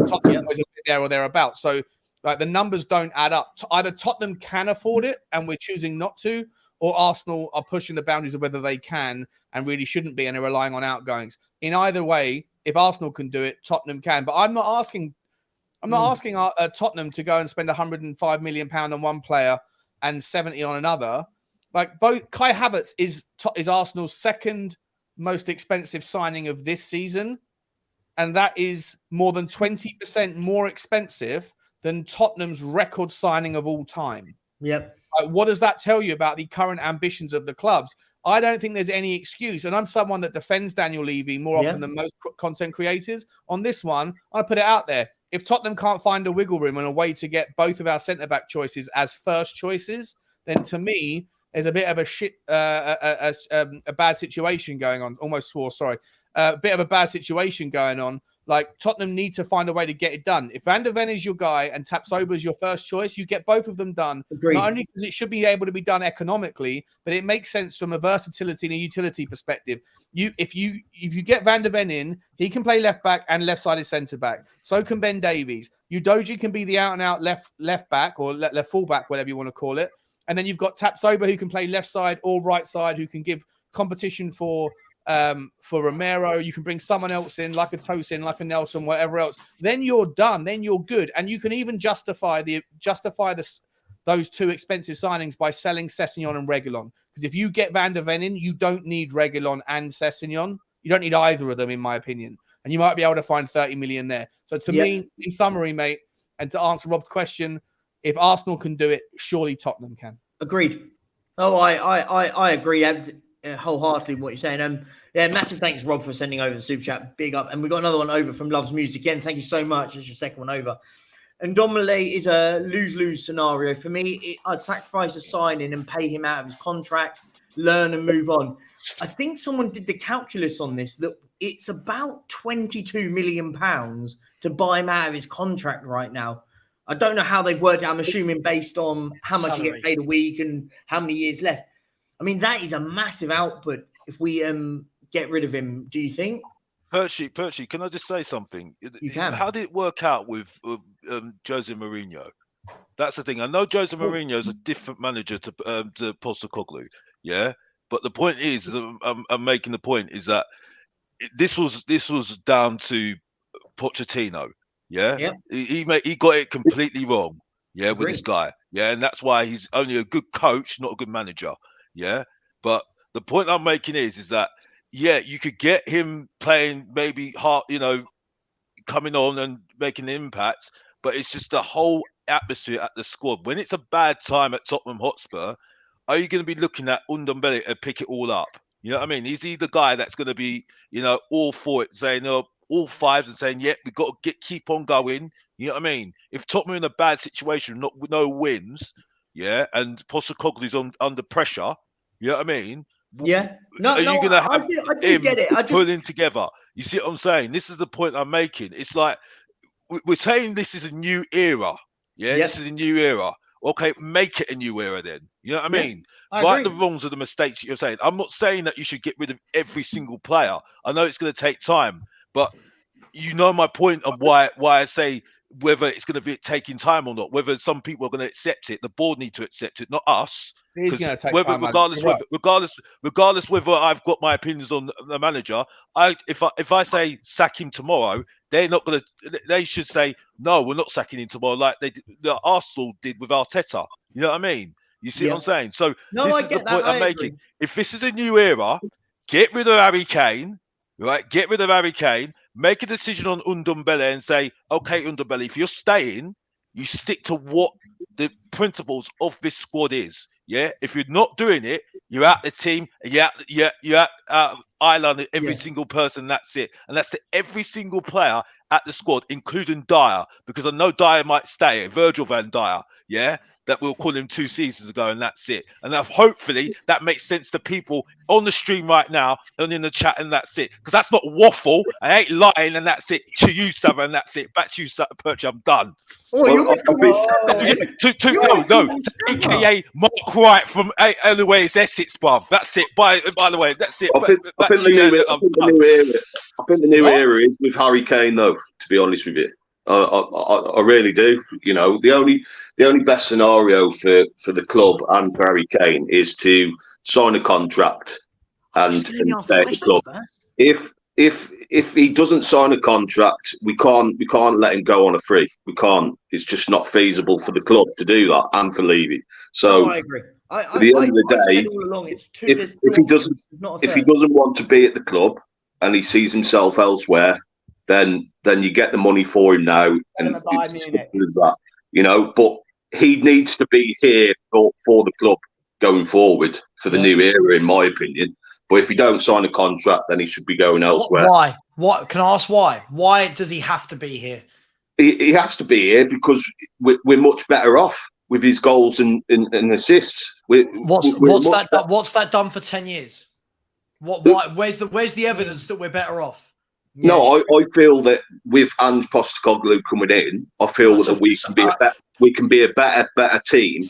Tottenham is a bit there or thereabouts. So the numbers don't add up. Either Tottenham can afford it, and we're choosing not to, or Arsenal are pushing the boundaries of whether they can and really shouldn't be, and are relying on outgoings. In either way, if Arsenal can do it, Tottenham can. But I'm not asking Tottenham to go and spend £105 million on one player and 70 on another. Both Kai Havertz is Arsenal's second most expensive signing of this season, and that is more than 20% more expensive than Tottenham's record signing of all time. Yep. What does that tell you about the current ambitions of the clubs? I don't think there's any excuse, and I'm someone that defends Daniel Levy more often than most content creators. On this one, I put it out there. If Tottenham can't find a wiggle room and a way to get both of our centre-back choices as first choices, then to me, there's a bit of a bad situation going on. Almost swore, sorry. A bit of a bad situation going on. Tottenham need to find a way to get it done. If Van der Ven is your guy and Tapsoba is your first choice, you get both of them done. Agreed. Not only because it should be able to be done economically, but it makes sense from a versatility and a utility perspective. If you get Van der Ven in, he can play left back and left-sided centre back. So can Ben Davies. Udoji can be the out-and-out left back or left full back, whatever you want to call it. And then you've got Tapsoba who can play left side or right side, who can give competition for Romero. You can bring someone else in, like a Tosin, like a Nelson, whatever else. Then you're done. Then you're good, and you can even justify those two expensive signings by selling Sessegnon and Reguilon. Because if you get Van der Ven in, you don't need Reguilon and Sessegnon. You don't need either of them, in my opinion. And you might be able to find 30 million there. So to me, in summary, mate, and to answer Rob's question, if Arsenal can do it, surely Tottenham can. Agreed. Oh, I agree wholeheartedly with what you're saying. Massive thanks, Rob, for sending over the super chat. Big up. And we got another one over from Loves Music. Again, thank you so much. That's your second one over. And Domele is a lose-lose scenario. For me, I'd sacrifice a signing and pay him out of his contract, learn and move on. I think someone did the calculus on this, that it's about £22 million to buy him out of his contract right now. I don't know how they've worked it. I'm assuming based on how much he gets paid a week and how many years left. I mean, that is a massive output if we get rid of him, do you think? Perchy, can I just say something? You can. How did it work out with Jose Mourinho? That's the thing. I know Jose Mourinho is a different manager to Postecoglou, yeah? But the point is, I'm making the point, is that this was down to Pochettino. Yeah, yep. He got it completely wrong. Yeah, with this guy. Yeah, and that's why he's only a good coach, not a good manager. Yeah, but the point I'm making is that you could get him playing maybe hard, coming on and making an impact, but it's just the whole atmosphere at the squad. When it's a bad time at Tottenham Hotspur, are you going to be looking at Ndombele to pick it all up? You know what I mean? Is he the guy that's going to be, all for it, saying, all fives and saying, we've got to keep on going. You know what I mean? If Tottenham are in a bad situation, no wins, and Postecoglou's under pressure, you know what I mean? Yeah. Are you going to have I do get it. pulling together? You see what I'm saying? This is the point I'm making. It's like we're saying this is a new era. Yeah, this is a new era. Okay, make it a new era then. You know what I mean? Right the wrongs of the mistakes you're saying. I'm not saying that you should get rid of every single player. I know it's going to take time. But you know my point of why I say whether it's going to be taking time or not, whether some people are going to accept it. The board need to accept it, not us. It is going to take time. Regardless whether I've got my opinions on the manager, if I say sack him tomorrow, they're not going to. They should say no, we're not sacking him tomorrow, like the Arsenal did with Arteta. You know what I mean? You see what I'm saying? So this is the point I'm making. If this is a new era, get rid of Harry Kane. Right, get rid of Harry Kane, make a decision on Ndombele and say, okay, Ndombele, if you're staying, you stick to what the principles of this squad is. Yeah, if you're not doing it, you're out the team. You're out Ireland. Every single person. That's it, and that's it. Every single player at the squad, including Dyer, because I know Dyer might stay. Virgil van Dyer. Yeah, that we'll call him 2 seasons ago, and that's it. And hopefully that makes sense to people on the stream right now and in the chat, and that's it. Because that's not waffle. I ain't lying, and that's it. To you, Sava, and that's it. Back to you, Perchy. I'm done. Oh, you always call me Sava. No, AKA Mark Wright from Anyways Essex, bruv. That's it. By the way, that's it. I think the new era is with Harry Kane, though. To be honest with you, I really do. You know, the only best scenario for the club and for Harry Kane is to sign a contract and stay at the club. If he doesn't sign a contract, we can't let him go on a free. We can't. It's just not feasible for the club to do that and for Levy. So I agree. At the end of the day, if he doesn't want to be at the club and he sees himself elsewhere, then you get the money for him now, and it's as simple as that. You know, but he needs to be here for the club going forward for the new era, in my opinion. But if he don't sign a contract, then he should be going elsewhere. Why? What? Can I ask why? Why does he have to be here? He has to be here because we're much better off with his goals and assists. What's that done for 10 years? Where's the evidence that we're better off? No, I feel that with Ange Postecoglou coming in, I feel that we can be a better team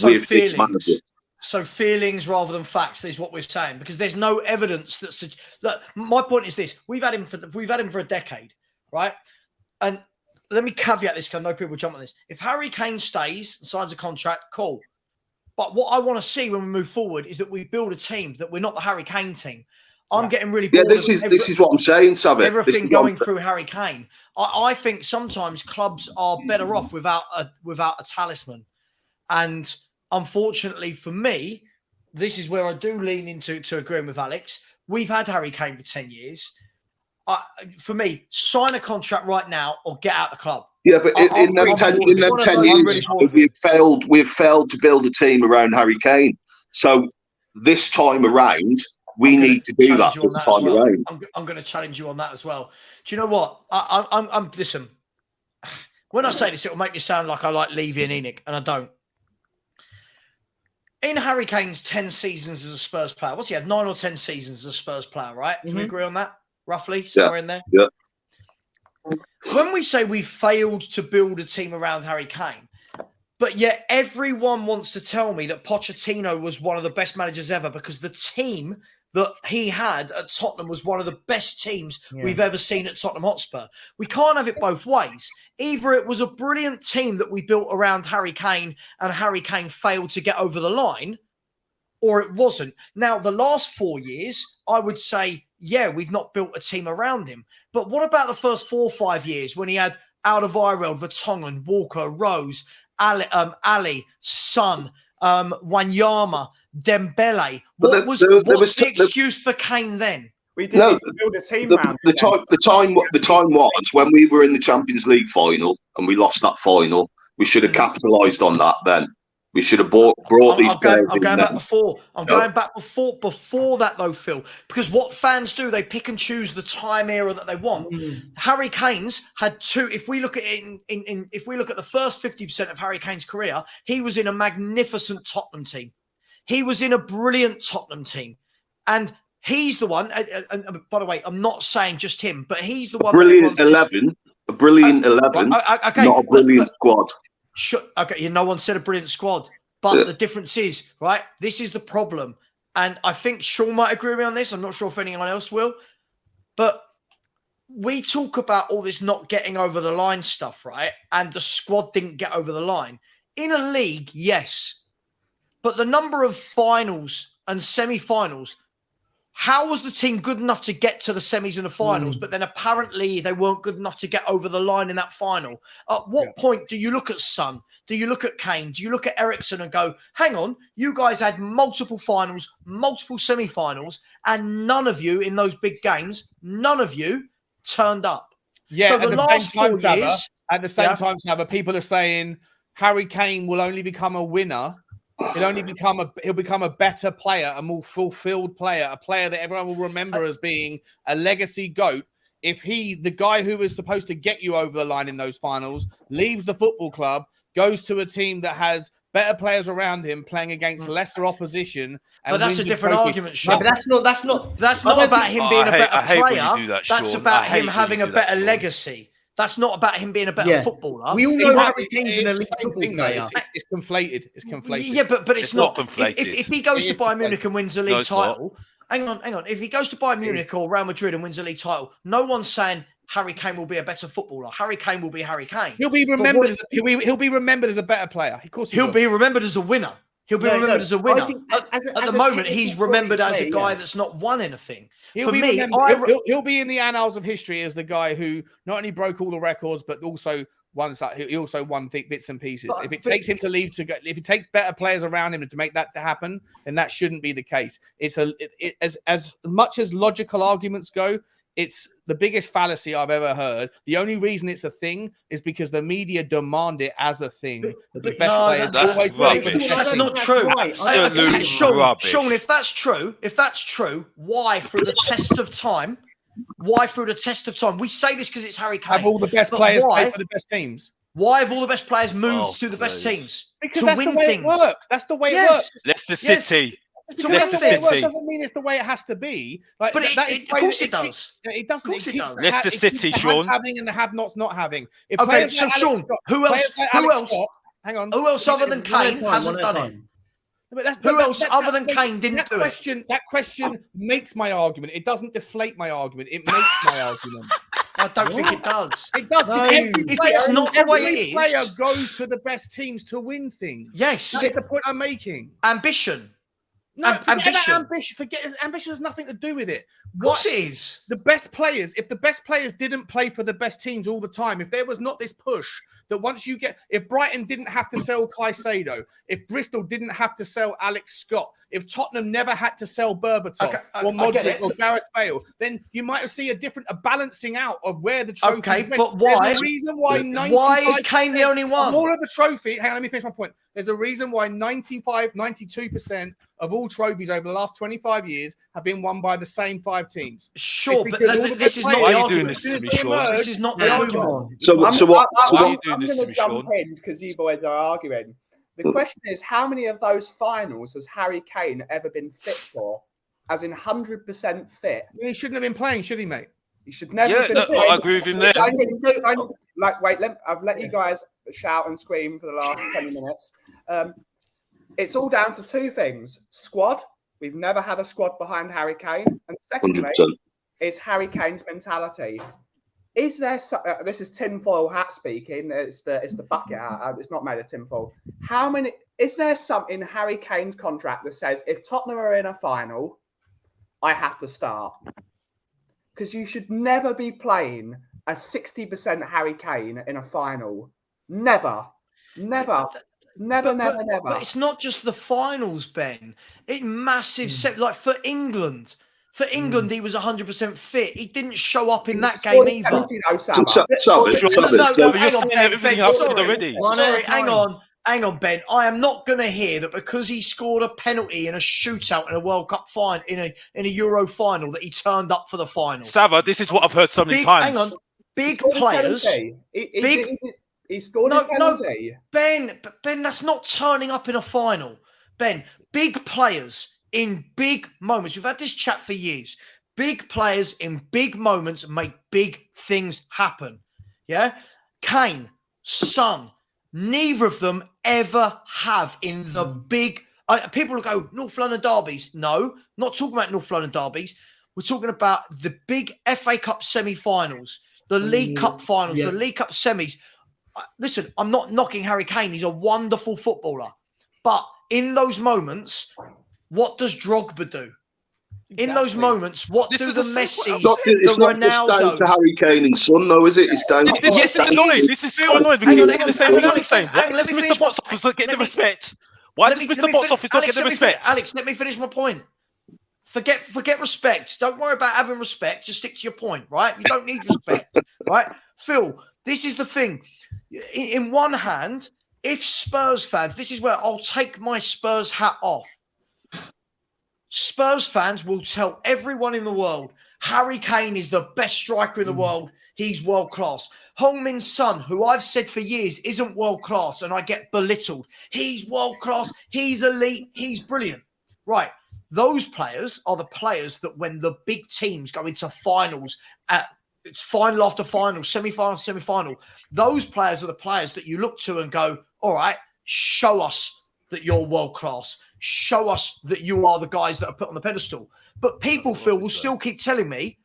with this manager. So feelings rather than facts is what we're saying, because there's no evidence that. Look, my point is this: we've had him for a decade, right? And let me caveat this because I know people jump on this. If Harry Kane stays and signs a contract, cool. But what I want to see when we move forward is that we build a team, that we're not the Harry Kane team. I'm getting really bored. This is what I'm saying, Savit. Everything going through Harry Kane. I think sometimes clubs are better off without a talisman, and unfortunately for me, this is where I do lean into agreeing with Alex. We've had Harry Kane for 10 years. For me, sign a contract right now or get out of the club. Yeah, but in them 10 years, we've failed to build a team around Harry Kane. So this time around, we need to do that this time around. I'm going to challenge you on that as well. Do you know what? I'm listen. When I say this, it'll make you sound like I like Levy and Enoch, and I don't. In Harry Kane's 10 seasons as a Spurs player, what's he had? 9 or 10 seasons as a Spurs player, right? Can we agree on that? Roughly, somewhere in there? Yeah. When we say we failed to build a team around Harry Kane, but yet everyone wants to tell me that Pochettino was one of the best managers ever because the team that he had at Tottenham was one of the best teams we've ever seen at Tottenham Hotspur. We can't have it both ways. Either it was a brilliant team that we built around Harry Kane and Harry Kane failed to get over the line, or it wasn't. Now, the last 4 years, I would say, we've not built a team around him. But what about the first 4 or 5 years when he had Alderweireld, Vertonghen, Walker, Rose, Ali, Son, Wanyama, Dembele? What's the excuse for Kane then? We didn't need to build a team around the time was when we were in the Champions League final and we lost that final. We should have capitalised on that then. We should have brought these players. I'm going back before. Going back before that though, Phil. Because what fans do, they pick and choose the time era that they want. Harry Kane's had 2. If we look at it if we look at the first 50% of Harry Kane's career, he was in a magnificent Tottenham team. He was in a brilliant Tottenham team, and he's the one. And by the way, I'm not saying just him, but he's the one. Brilliant 11, a brilliant 11, okay, not a brilliant squad. Sure. Okay, no one said a brilliant squad, but the difference is, right, this is the problem. And I think Sean might agree with me on this. I'm not sure if anyone else will. But we talk about all this not getting over the line stuff, right? And the squad didn't get over the line. In a league, yes. But the number of finals and semi-finals, how was the team good enough to get to the semis and the finals, but then apparently they weren't good enough to get over the line in that final? At what point do you look at Son? Do you look at Kane? Do you look at Eriksen and go, hang on, you guys had multiple finals, multiple semi-finals, and none of you in those big games, none of you turned up. Yeah, So at the the last same time, 4 years, at the same time, Saba, people are saying Harry Kane will only become a winner. He'll become a better player, a more fulfilled player, a player that everyone will remember as being a legacy GOAT. If the guy who was supposed to get you over the line in those finals, leaves the football club, goes to a team that has better players around him, playing against lesser opposition. But that's a different argument, Sean. but that's not about him being a better I hate when player. you do that, That's Sean. about I hate him when having you a do that, better Sean. legacy. That's not about him being a better footballer. We all know Harry Kane's an elite It's the same football thing, though. player. It's conflated. It's conflated. Yeah, but it's not. conflated. If he goes to Bayern Munich and wins the league it's not. title, hang on. If he goes to Bayern Munich or Real Madrid and wins the league title, no one's saying Harry Kane will be a better footballer. Harry Kane will be Harry Kane. He'll be remembered. He'll be remembered as a better player. Of course, he'll be remembered as a winner. He'll be remembered as a winner. At the moment, he's remembered as a guy that's not won anything. He'll be in the annals of history as the guy who not only broke all the records, but also he also won bits and pieces. If it takes him to leave if it takes better players around him to make that happen, then that shouldn't be the case. It's as much as logical arguments go, it's the biggest fallacy I've ever heard. The only reason it's a thing is because the media demand it as a thing. The best players always play for the best. That's not true. Sean, if that's true, why through the test of time? We say this because it's Harry Kane. Have all the best players play for the best teams? Why have all the best players moved to the best teams? Because that's the way it works. That's the way it works. Leicester City. Leicester City doesn't mean it's the way it has to be. Like, but of course it does. It doesn't. Of course it does. Leicester City, Sean. Having and the have-nots not having. Okay, so Sean, who else? Hang on. Who else other than Kane hasn't done it? Who else other than Kane didn't do it? That question makes my argument. It doesn't deflate my argument. It makes my argument. I don't think it does. It does. No. If it's not the way it is, player goes to the best teams to win things. Yes, that's the point I'm making. Ambition. No, ambition. Ambition has nothing to do with it. Of course it is. The best players, if the best players didn't play for the best teams all the time, if there was not this push that if Brighton didn't have to sell Caicedo, if Bristol didn't have to sell Alex Scott, if Tottenham never had to sell Berbatov or Modric or Gareth Bale, then you might see a balancing out of where the trophy. Okay, but why? There's a reason why is Kane the only one? All of the trophy. Hang on, let me finish my point. There's a reason why 92% of all trophies over the last 25 years have been won by the same 5 teams. Sure, but this is not the argument. This is not the argument. So what? I'm going to jump in because you boys are arguing. The question is, how many of those finals has Harry Kane ever been fit for? As in 100% fit? He shouldn't have been playing, should he, mate? He should never have been playing. I agree with him there. I've let you guys shout and scream for the last 20 minutes. It's all down to 2 things. Squad. We've never had a squad behind Harry Kane. And secondly, 100%. is Harry Kane's mentality. Is there? This is tinfoil hat speaking. It's the bucket hat. It's not made of tinfoil. Is there something in Harry Kane's contract that says if Tottenham are in a final, I have to start? Because you should never be playing a 60% Harry Kane in a final. Never. But it's not just the finals, Ben. It massive set like for England. For England, he was 100% fit. He didn't show up in that game either. Hang on, Ben. I am not going to hear that because he scored a penalty in a shootout in a World Cup final, in a Euro final, that he turned up for the final. Sava, this is what I've heard so many times. Hang on, big players. He scored his penalty. Ben, that's not turning up in a final. Ben, big players in big moments. We've had this chat for years. Big players in big moments make big things happen. Yeah? Kane, Son, neither of them ever have in the big... people will go, North London derbies. No, not talking about North London derbies. We're talking about the big FA Cup semi-finals, the League Cup finals, the League Cup semis. Listen, I'm not knocking Harry Kane. He's a wonderful footballer. But in those moments, what does Drogba do? Exactly. In those moments, what do the Messis, it's not just down to Harry Kane and Son, though, is it? It's down to... This is annoying. This is so annoying because he's saying the same thing I'm saying. Why does Mr. Box Office not get the respect? Why does Mr. Box Office not get the respect? Alex, let me finish my point. Forget respect. Don't worry about having respect. Just stick to your point, right? You don't need respect, right? Phil, this is the thing. In one hand, if Spurs fans, this is where I'll take my Spurs hat off. Spurs fans will tell everyone in the world, Harry Kane is the best striker in the world. He's world class. Heung-min Son, who I've said for years isn't world class, and I get belittled. He's world class. He's elite. He's brilliant. Right. Those players are the players that when the big teams go into finals, it's final after final, semi-final, semi-final, those players are the players that you look to and go, all right, show us that you're world class. Show us that you are the guys that are put on the pedestal. But people, Phil, will still keep telling me,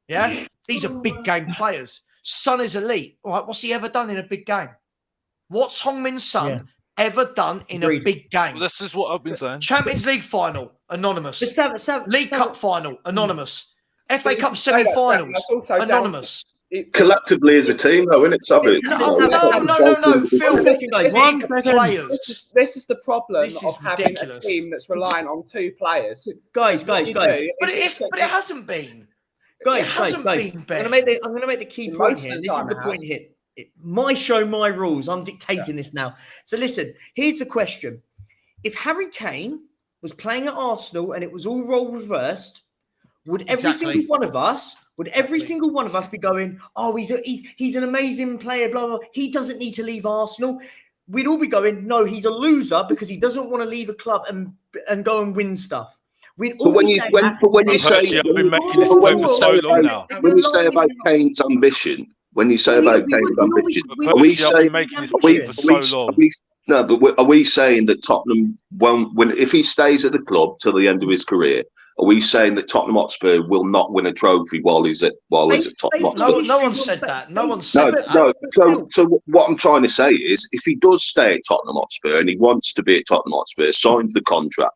yeah, these are big game players. Son is elite. All right, what's he ever done in a big game? What's Heung-min Son ever done in a big game? Well, this is what I've been saying. Champions League final, anonymous. League Cup final, anonymous. FA Cup You say that, semi-finals, that's also down to- anonymous. Collectively as a team, though, isn't it, Savage? No, Phil. Big Players. This is the problem This is of having ridiculous. a team that's relying on 2 players. Guys. But it hasn't been. It hasn't been, Ben. I'm going to make the key point Most here. of the This is time the it point has. here. My show, my rules. I'm dictating this now. So listen, here's the question. If Harry Kane was playing at Arsenal and it was all role reversed, would every single one of us be going, oh, he's an amazing player, blah, blah, blah. He doesn't need to leave Arsenal. We'd all be going, no, he's a loser because he doesn't want to leave a club and go and win stuff. We'd all When you say I've been making this point for so long now. when you say about Kane's ambition, are we saying? No, but are we saying that Tottenham won't win if he stays at the club till the end of his career? Are we saying that Tottenham Hotspur will not win a trophy while he's at Tottenham Hotspur? No one said that. No one said that. No. So what I'm trying to say is, if he does stay at Tottenham Hotspur and he wants to be at Tottenham Hotspur, signs the contract.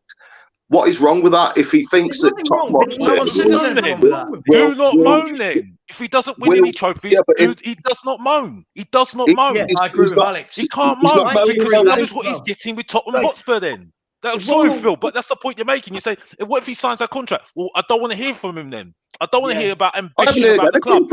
What is wrong with that? If he thinks that Tottenham Hotspur, no one said there's anything wrong with that. Do not moan then. If he doesn't win any trophies, he does not moan. He does not moan. Yeah, I agree with Alex. He can't moan because he knows what he's getting with Tottenham Hotspur then. I'm sorry, Phil, but that's the point you're making. You say, what if he signs that contract? Well, I don't want to hear from him then. I don't want to hear about ambition about the club.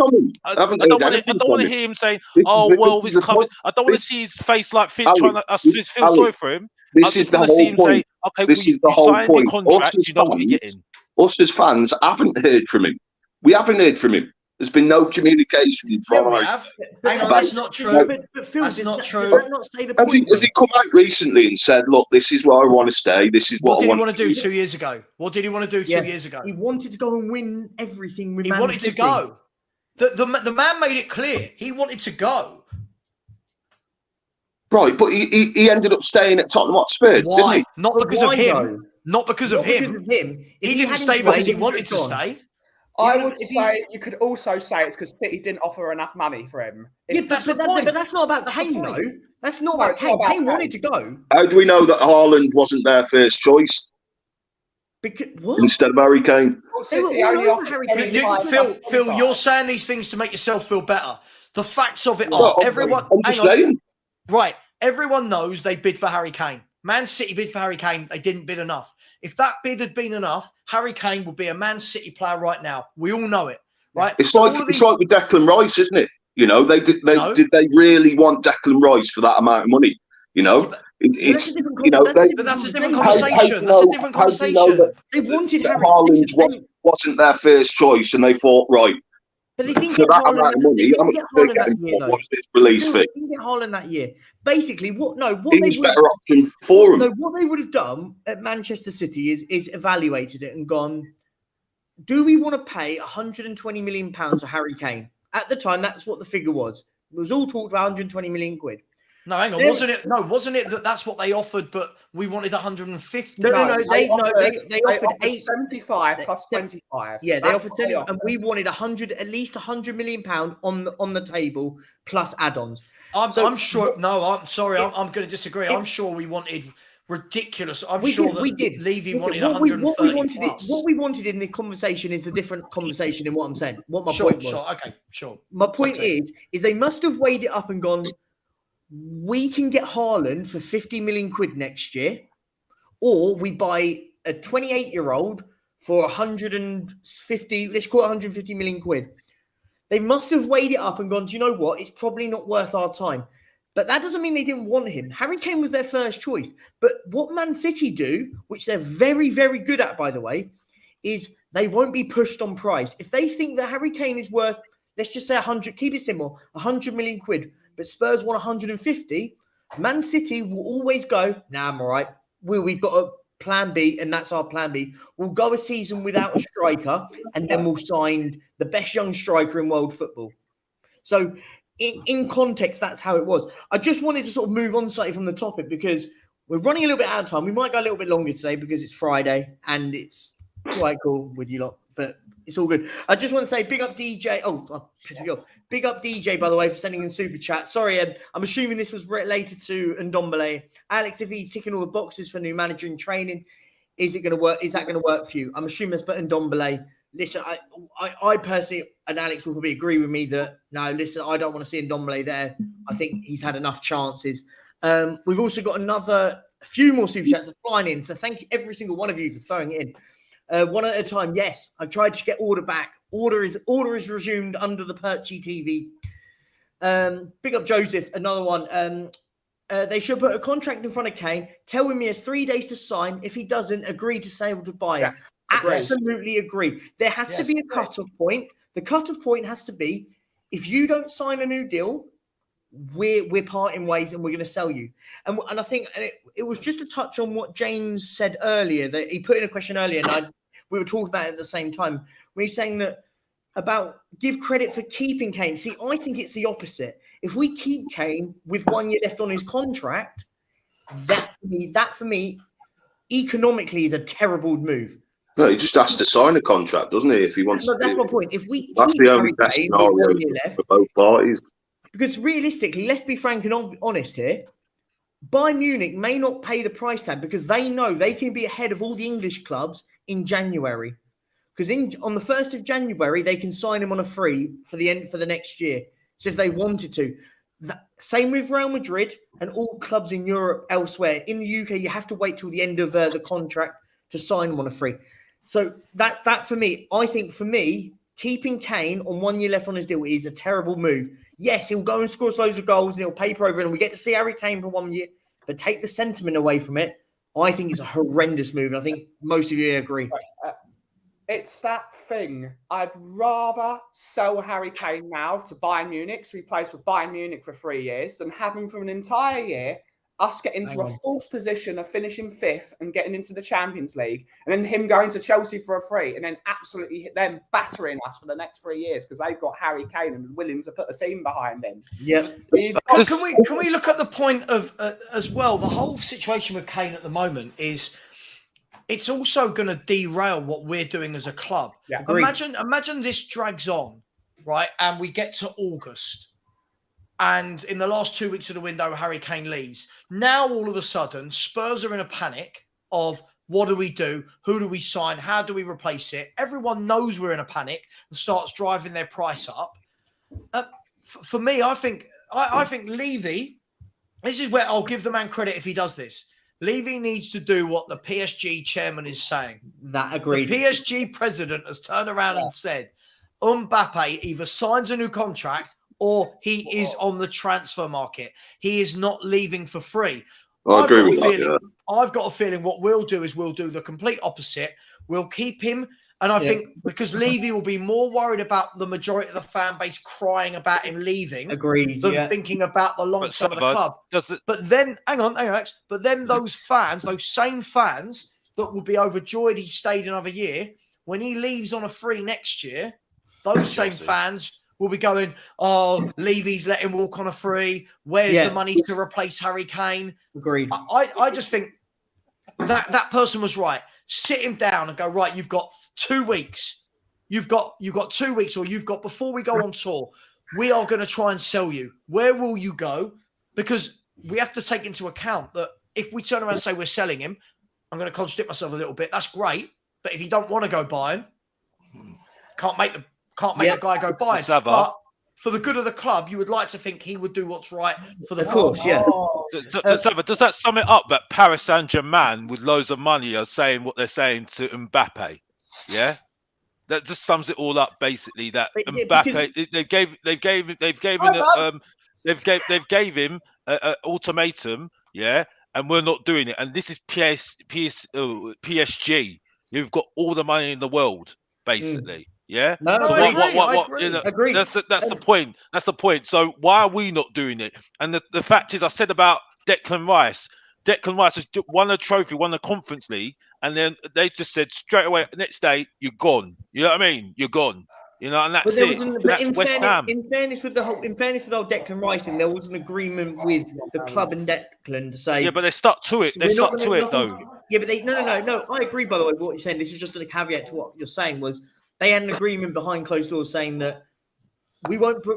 I don't want to hear him saying, oh, well, this club. I don't want to see his face like Phil trying to feel sorry for him. This is the whole point. This is the whole point. You know what you're getting. Us as fans haven't heard from him. We haven't heard from him. There's been no communication from we have. Hang on, that's not true. But Phil, that's not true. Not say the point. Has he come out recently and said, look, this is where I want to stay. This is what I want to do 2 years ago. What did he want to do 2 years ago? He wanted to go and win everything. He wanted to go. The man made it clear. He wanted to go. Right, but he ended up staying at Tottenham Hotspur, didn't he? Not because of him. Not because of him. He didn't stay because he wanted to stay. I would say you could also say it's because City didn't offer enough money for him. But that's not about Kane, though. That's not about Kane. Kane wanted to go. How do we know that Haaland wasn't their first choice? Because what? Instead of Harry Kane. Phil, you're saying these things to make yourself feel better. The facts of it are everyone. Right, everyone knows they bid for Harry Kane. Man City bid for Harry Kane. They didn't bid enough. If that bid had been enough, Harry Kane would be a Man City player right now. We all know it, right? It's like with Declan Rice, isn't it? You know, did they really want Declan Rice for that amount of money? You know, but that's a different conversation. They wanted Harry. Haaland wasn't their first choice, and they thought, right. But they didn't get Haaland that year. What's this release fee? They didn't get Haaland that year. Basically, he was better option for him. No, what they would have done at Manchester City is evaluated it and gone, do we want to pay £120 million for Harry Kane? At the time, that's what the figure was. It was all talked about 120 million quid. No, hang on. Wasn't it that's what they offered, but we wanted 150? No. They offered 75 plus 25. Yeah, they offered 75, and we wanted at least £100 million on the table plus add-ons. I'm sure. No, I'm sorry. I'm going to disagree. I'm sure we wanted ridiculous. We did. Levy wanted 130 plus. What we wanted in the conversation is a different conversation in what I'm saying. What my point was. Okay, sure. My point is they must have weighed it up and gone, we can get Haaland for 50 million quid next year, or we buy a 28-year-old for 150, let's call it 150 million quid. They must have weighed it up and gone, do you know what? It's probably not worth our time. But that doesn't mean they didn't want him. Harry Kane was their first choice. But what Man City do, which they're very, very good at, by the way, is they won't be pushed on price. If they think that Harry Kane is worth, let's just say 100, keep it simple, 100 million quid, but Spurs want 150, Man City will always go, nah, I'm all right. We've got a plan B, and that's our plan B. We'll go a season without a striker, and then we'll sign the best young striker in world football. So in context, that's how it was. I just wanted to sort of move on slightly from the topic because we're running a little bit out of time. We might go a little bit longer today because it's Friday and it's quite cool with you lot, but it's all good. I just want to say big up DJ. Big up DJ, by the way, for sending in super chat. Sorry, I'm assuming this was related to Ndombele. Alex, if he's ticking all the boxes for new manager in training, is it going to work? Is that going to work for you? I'm assuming it's but Ndombele. Listen, I personally, and Alex will probably agree with me that, no, listen, I don't want to see Ndombele there. I think he's had enough chances. We've also got a few more super chats flying in. So thank you, every single one of you, for throwing it in. One at a time. Yes, I've tried to get order back. Order is resumed under the Perchy TV. Big up Joseph, another one. They should put a contract in front of Kane. Tell him he has 3 days to sign. If he doesn't, agree to sale to buy him. Absolutely agree. There has to be a cut-off point. The cut-off point has to be, if you don't sign a new deal, we're parting ways and we're going to sell you. And I think it was just a touch on what James said earlier, that he put in a question earlier, and we were talking about it at the same time, when he's saying that about give credit for keeping Kane. See, I think it's the opposite. If we keep Kane with 1 year left on his contract, that for me, economically is a terrible move. No, he just has to sign a contract, doesn't he? If he wants to. That's my point. If we that's keep the only Harry best Kane scenario with 1 year left, for both parties. Because realistically, let's be frank and honest here. Bayern Munich may not pay the price tag because they know they can be ahead of all the English clubs in January. Because on the 1st of January, they can sign him on a free for the next year. So if they wanted to. Same with Real Madrid and all clubs in Europe elsewhere. In the UK, you have to wait till the end of the contract to sign him on a free. So that for me. I think for me, keeping Kane on 1 year left on his deal is a terrible move. Yes, he'll go and score loads of goals and he'll paper over, and we get to see Harry Kane for 1 year. But take the sentiment away from it. I think it's a horrendous move. And I think most of you agree. It's that thing. I'd rather sell Harry Kane now to Bayern Munich, so he plays for Bayern Munich for 3 years, than have him for an entire year, us get into a false position of finishing 5th and getting into the Champions League, and then him going to Chelsea for a free, and then absolutely hit them battering us for the next 3 years because they've got Harry Kane and willing to put a team behind him. Yeah. Can we look at the point of as well? The whole situation with Kane at the moment is it's also going to derail what we're doing as a club. Yeah, imagine this drags on, right? And we get to August. And in the last 2 weeks of the window, Harry Kane leaves. Now, all of a sudden, Spurs are in a panic of what do we do? Who do we sign? How do we replace it? Everyone knows we're in a panic and starts driving their price up. For me, I think Levy, this is where I'll give the man credit if he does this. Levy needs to do what the PSG chairman is saying. That agreed. The PSG president has turned around and said, Mbappe either signs a new contract or he is on the transfer market. He is not leaving for free. I agree with that, yeah. I've got a feeling what we'll do is we'll do the complete opposite. We'll keep him. And I think because Levy will be more worried about the majority of the fan base crying about him leaving than thinking about the long term of the club. But then, hang on, Alex. But then those fans, those same fans that will be overjoyed he stayed another year, when he leaves on a free next year, those same fans will be going, oh, Levy's let him walk on a free. Where's the money to replace Harry Kane? Agreed. I just think that person was right. Sit him down and go, right, you've got 2 weeks. You've got 2 weeks, or you've got, before we go on tour, we are going to try and sell you. Where will you go? Because we have to take into account that if we turn around and say we're selling him, I'm going to contradict myself a little bit. That's great. But if you don't want to go buy him, can't make the guy go buy him. But for the good of the club, you would like to think he would do what's right for the course, yeah. Does that sum it up that Paris Saint-Germain with loads of money are saying what they're saying to Mbappe? Yeah, that just sums it all up basically. That But yeah, Mbappe, they've gave him an ultimatum. Yeah, and we're not doing it. And this is PSG. You've got all the money in the world, basically. Yeah. No, So I what? agree. Agreed. That's the point. That's the point. So why are we not doing it? And the fact is, I said about Declan Rice. Declan Rice has won a trophy, won the Conference League, and then they just said straight away, next day, you're gone. You know what I mean? You're gone. You know, and that's But there it. was an, And but that's West Ham. in fairness with the whole Declan Rice thing, there was an agreement with the club and Declan to say, Yeah, but they stuck to it. They we're not stuck gonna- to it, nothing's- though. Yeah, but no. I agree. By the way, with what you're saying. This is just a caveat to what you're saying. Was they had an agreement behind closed doors saying that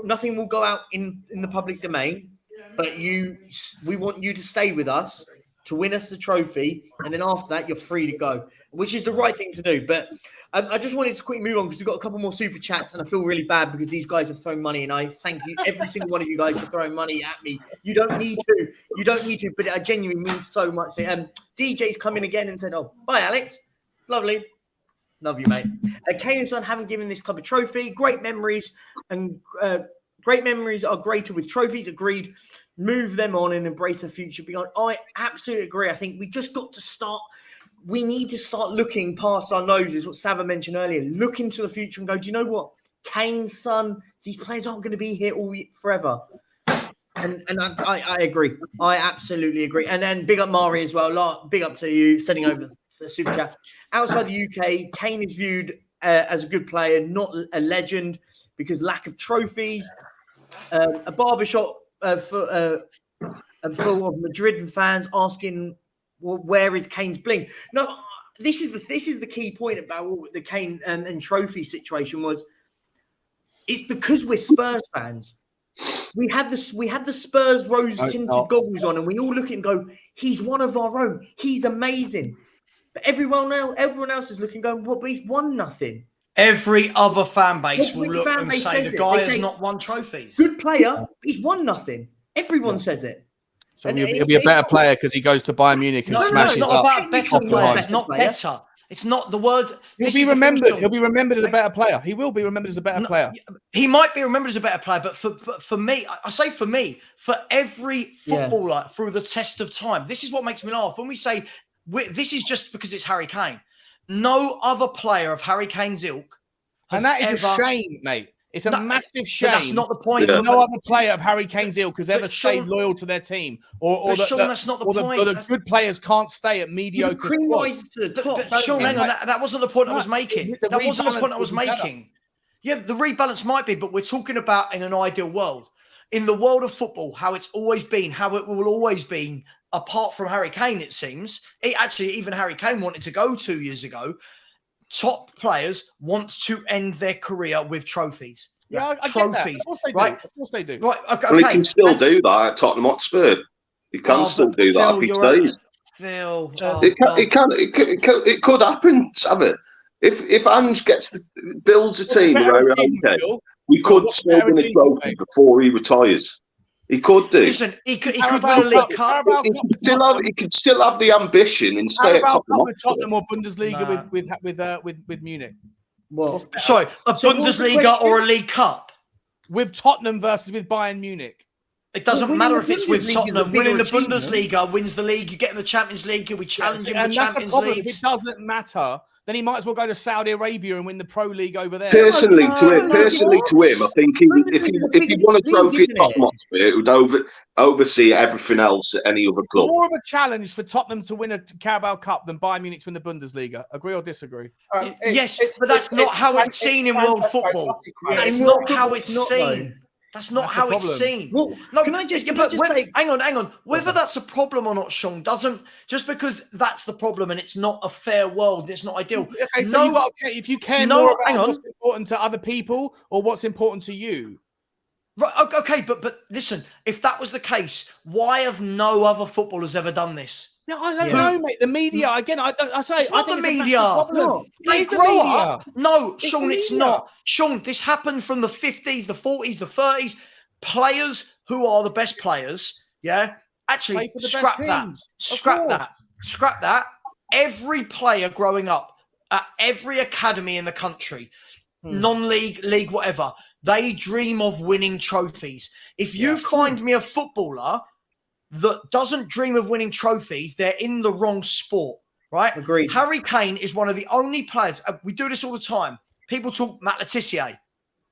nothing will go out in the public domain, but we want you to stay with us to win us the trophy, and then after that, you're free to go, which is the right thing to do. But I just wanted to quickly move on because we've got a couple more super chats, and I feel really bad because these guys have thrown money, and I thank you, every single one of you guys, for throwing money at me. You don't need to, but it genuinely means so much. DJ's come in again and said, "Oh, bye, Alex. Lovely. Love you, mate." Kane and Son haven't given this club a trophy. Great memories, and great memories are greater with trophies. Agreed. Move them on and embrace the future beyond. I absolutely agree. I think we just got to start. We need to start looking past our noses. What Sava mentioned earlier. Look into the future and go, do you know what? Kane, Son, these players aren't going to be here forever. And I agree. I absolutely agree. And then big up Mari as well. Big up to you, sending over the super chat. Outside the UK, Kane is viewed as a good player, not a legend, because lack of trophies. A barbershop full of Madrid fans asking, well, where is Kane's bling? No, this is the key point about what the Kane and trophy situation was. It's because we're Spurs fans. We had the Spurs rose-tinted goggles on, and we all look at him and go, he's one of our own. He's amazing. But everyone else is looking, going, well, but he's won nothing. Every other fan base Every will look fan and base say says the it. guy They has say, not won trophies. Good player, he's won nothing. Everyone says it. So he'll be a better player because he goes to Bayern Munich and smashes it's not up. about better player. It's not player. better. It's not the word. He'll be remembered. He'll be remembered as a better player. He will be remembered as a better player. He might be remembered as a better player, but for me, I say for me, for every footballer through the test of time, this is what makes me laugh. When we say this is just because it's Harry Kane, no other player of Harry Kane's ilk has and that is ever, a shame, mate. It's a massive shame. But that's not the point. That no other player of Harry Kane's ilk has ever stayed loyal to their team, or that's not the point. The good players can't stay at mediocre squads. But Sean, hang on, that wasn't the point I was making. That wasn't the point I was making. Yeah, the rebalance might be, but we're talking about in an ideal world. In the world of football, how it's always been, how it will always be, apart from Harry Kane, it seems. Actually, even Harry Kane wanted to go 2 years ago. Top players want to end their career with trophies. Yeah, I trophies. Of course they do. Right? Of course they do. Right. Okay. Well, he can still do that at Tottenham Hotspur. He can still do that if he stays. Phil, It could happen, Savit. If Ange builds a team around Kane, we could still win a trophy before he retires. He could do. Listen, he could win a League Cup. He could still have the ambition and stay at Tottenham or Bundesliga with Munich. Well, sorry, a Bundesliga or a League Cup with Tottenham versus with Bayern Munich. It doesn't matter if it's with Tottenham. Winning the Bundesliga wins the league. You get in the Champions League. You'll be challenging the Champions League. If it doesn't matter, then he might as well go to Saudi Arabia and win the Pro League over there. Personally, to him, I think if he won a trophy at Tottenham Hotspur, it would oversee everything else at any other club. More of a challenge for Tottenham to win a Carabao Cup than Bayern Munich to win the Bundesliga. Agree or disagree? Yes, but that's not how it's seen in world football. That's not how it's seen. That's not how it's seen. Well, no, can I just say, hang on. Whether that's a problem or not, Sean, doesn't just because that's the problem and it's not a fair world, it's not ideal. Okay, so you got if you care more about what's important to other people or what's important to you. Right, okay, but listen, if that was the case, why have no other footballers ever done this? No, I don't know, mate. The media, again, I say it's not the media. No, they grow up. No, Sean, it's not. Sean, this happened from the 50s, the 40s, the 30s. Players who are the best players, actually, scrap that. Scrap that. Every player growing up at every academy in the country, non-league, league, whatever, they dream of winning trophies. If you find me a footballer that doesn't dream of winning trophies, they're in the wrong sport, right? Agreed. Harry Kane is one of the only players. We do this all the time. People talk Matt Letizia.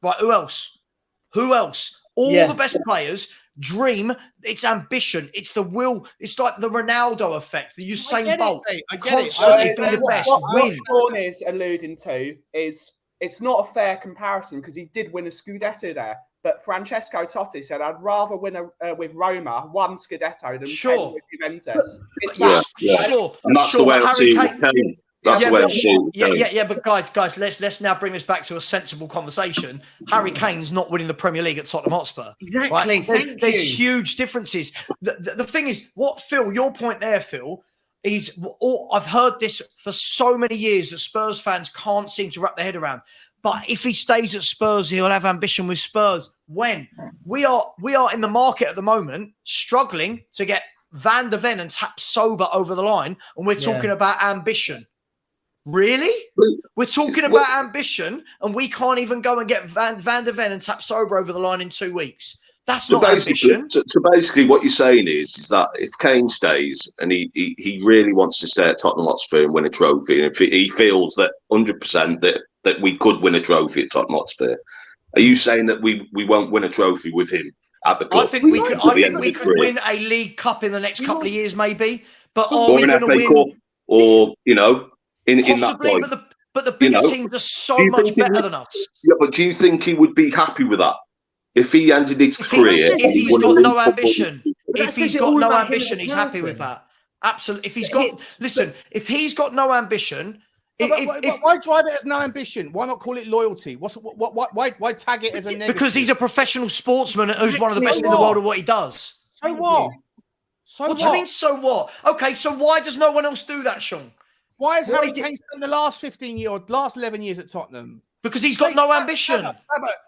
Right, who else? Who else? All the best players dream. It's ambition. It's the will. It's like the Ronaldo effect, the Usain Bolt. I get it. Constantly be the best. What Sean is alluding to is it's not a fair comparison because he did win a Scudetto there. But Francesco Totti said, "I'd rather win with Roma one Scudetto than 10 with Juventus." Sure. And that's the way I see Kane. That's the way I see it. But guys, let's now bring this back to a sensible conversation. Harry Kane's not winning the Premier League at Tottenham Hotspur. Exactly. Right? There's huge differences. The thing is, what Phil, your point there, Phil, is I've heard this for so many years that Spurs fans can't seem to wrap their head around. But if he stays at Spurs, he'll have ambition with Spurs. When we are in the market at the moment, struggling to get Van de Ven and Tapsoba over the line, and we're talking about ambition. Really? We're talking about ambition, and we can't even go and get Van de Ven and Tapsoba over the line in 2 weeks. That's not ambition. So basically, what you're saying is that if Kane stays and he really wants to stay at Tottenham Hotspur and win a trophy, and if he feels that 100% that we could win a trophy at Tottenham Hotspur, are you saying that we won't win a trophy with him at the club? I think we could win a League Cup in the next couple of years, maybe. But are we going to win? Cup, or in that point. But the bigger teams are so much better than us. Yeah, but do you think he would be happy with that? If he ended his career, if he's got no ambition, he's happy with that. Absolutely. If he's got, if he's got no ambition, why drive it as no ambition? Why not call it loyalty? Why tag it as a negative? Because he's a professional sportsman who's one of the best in the world at what he does. So what? What do you mean? So what? Okay, so why does no one else do that, Sean? Why has Harry Kane spent the last 15 years or last 11 years at Tottenham? Because he's got no ambition.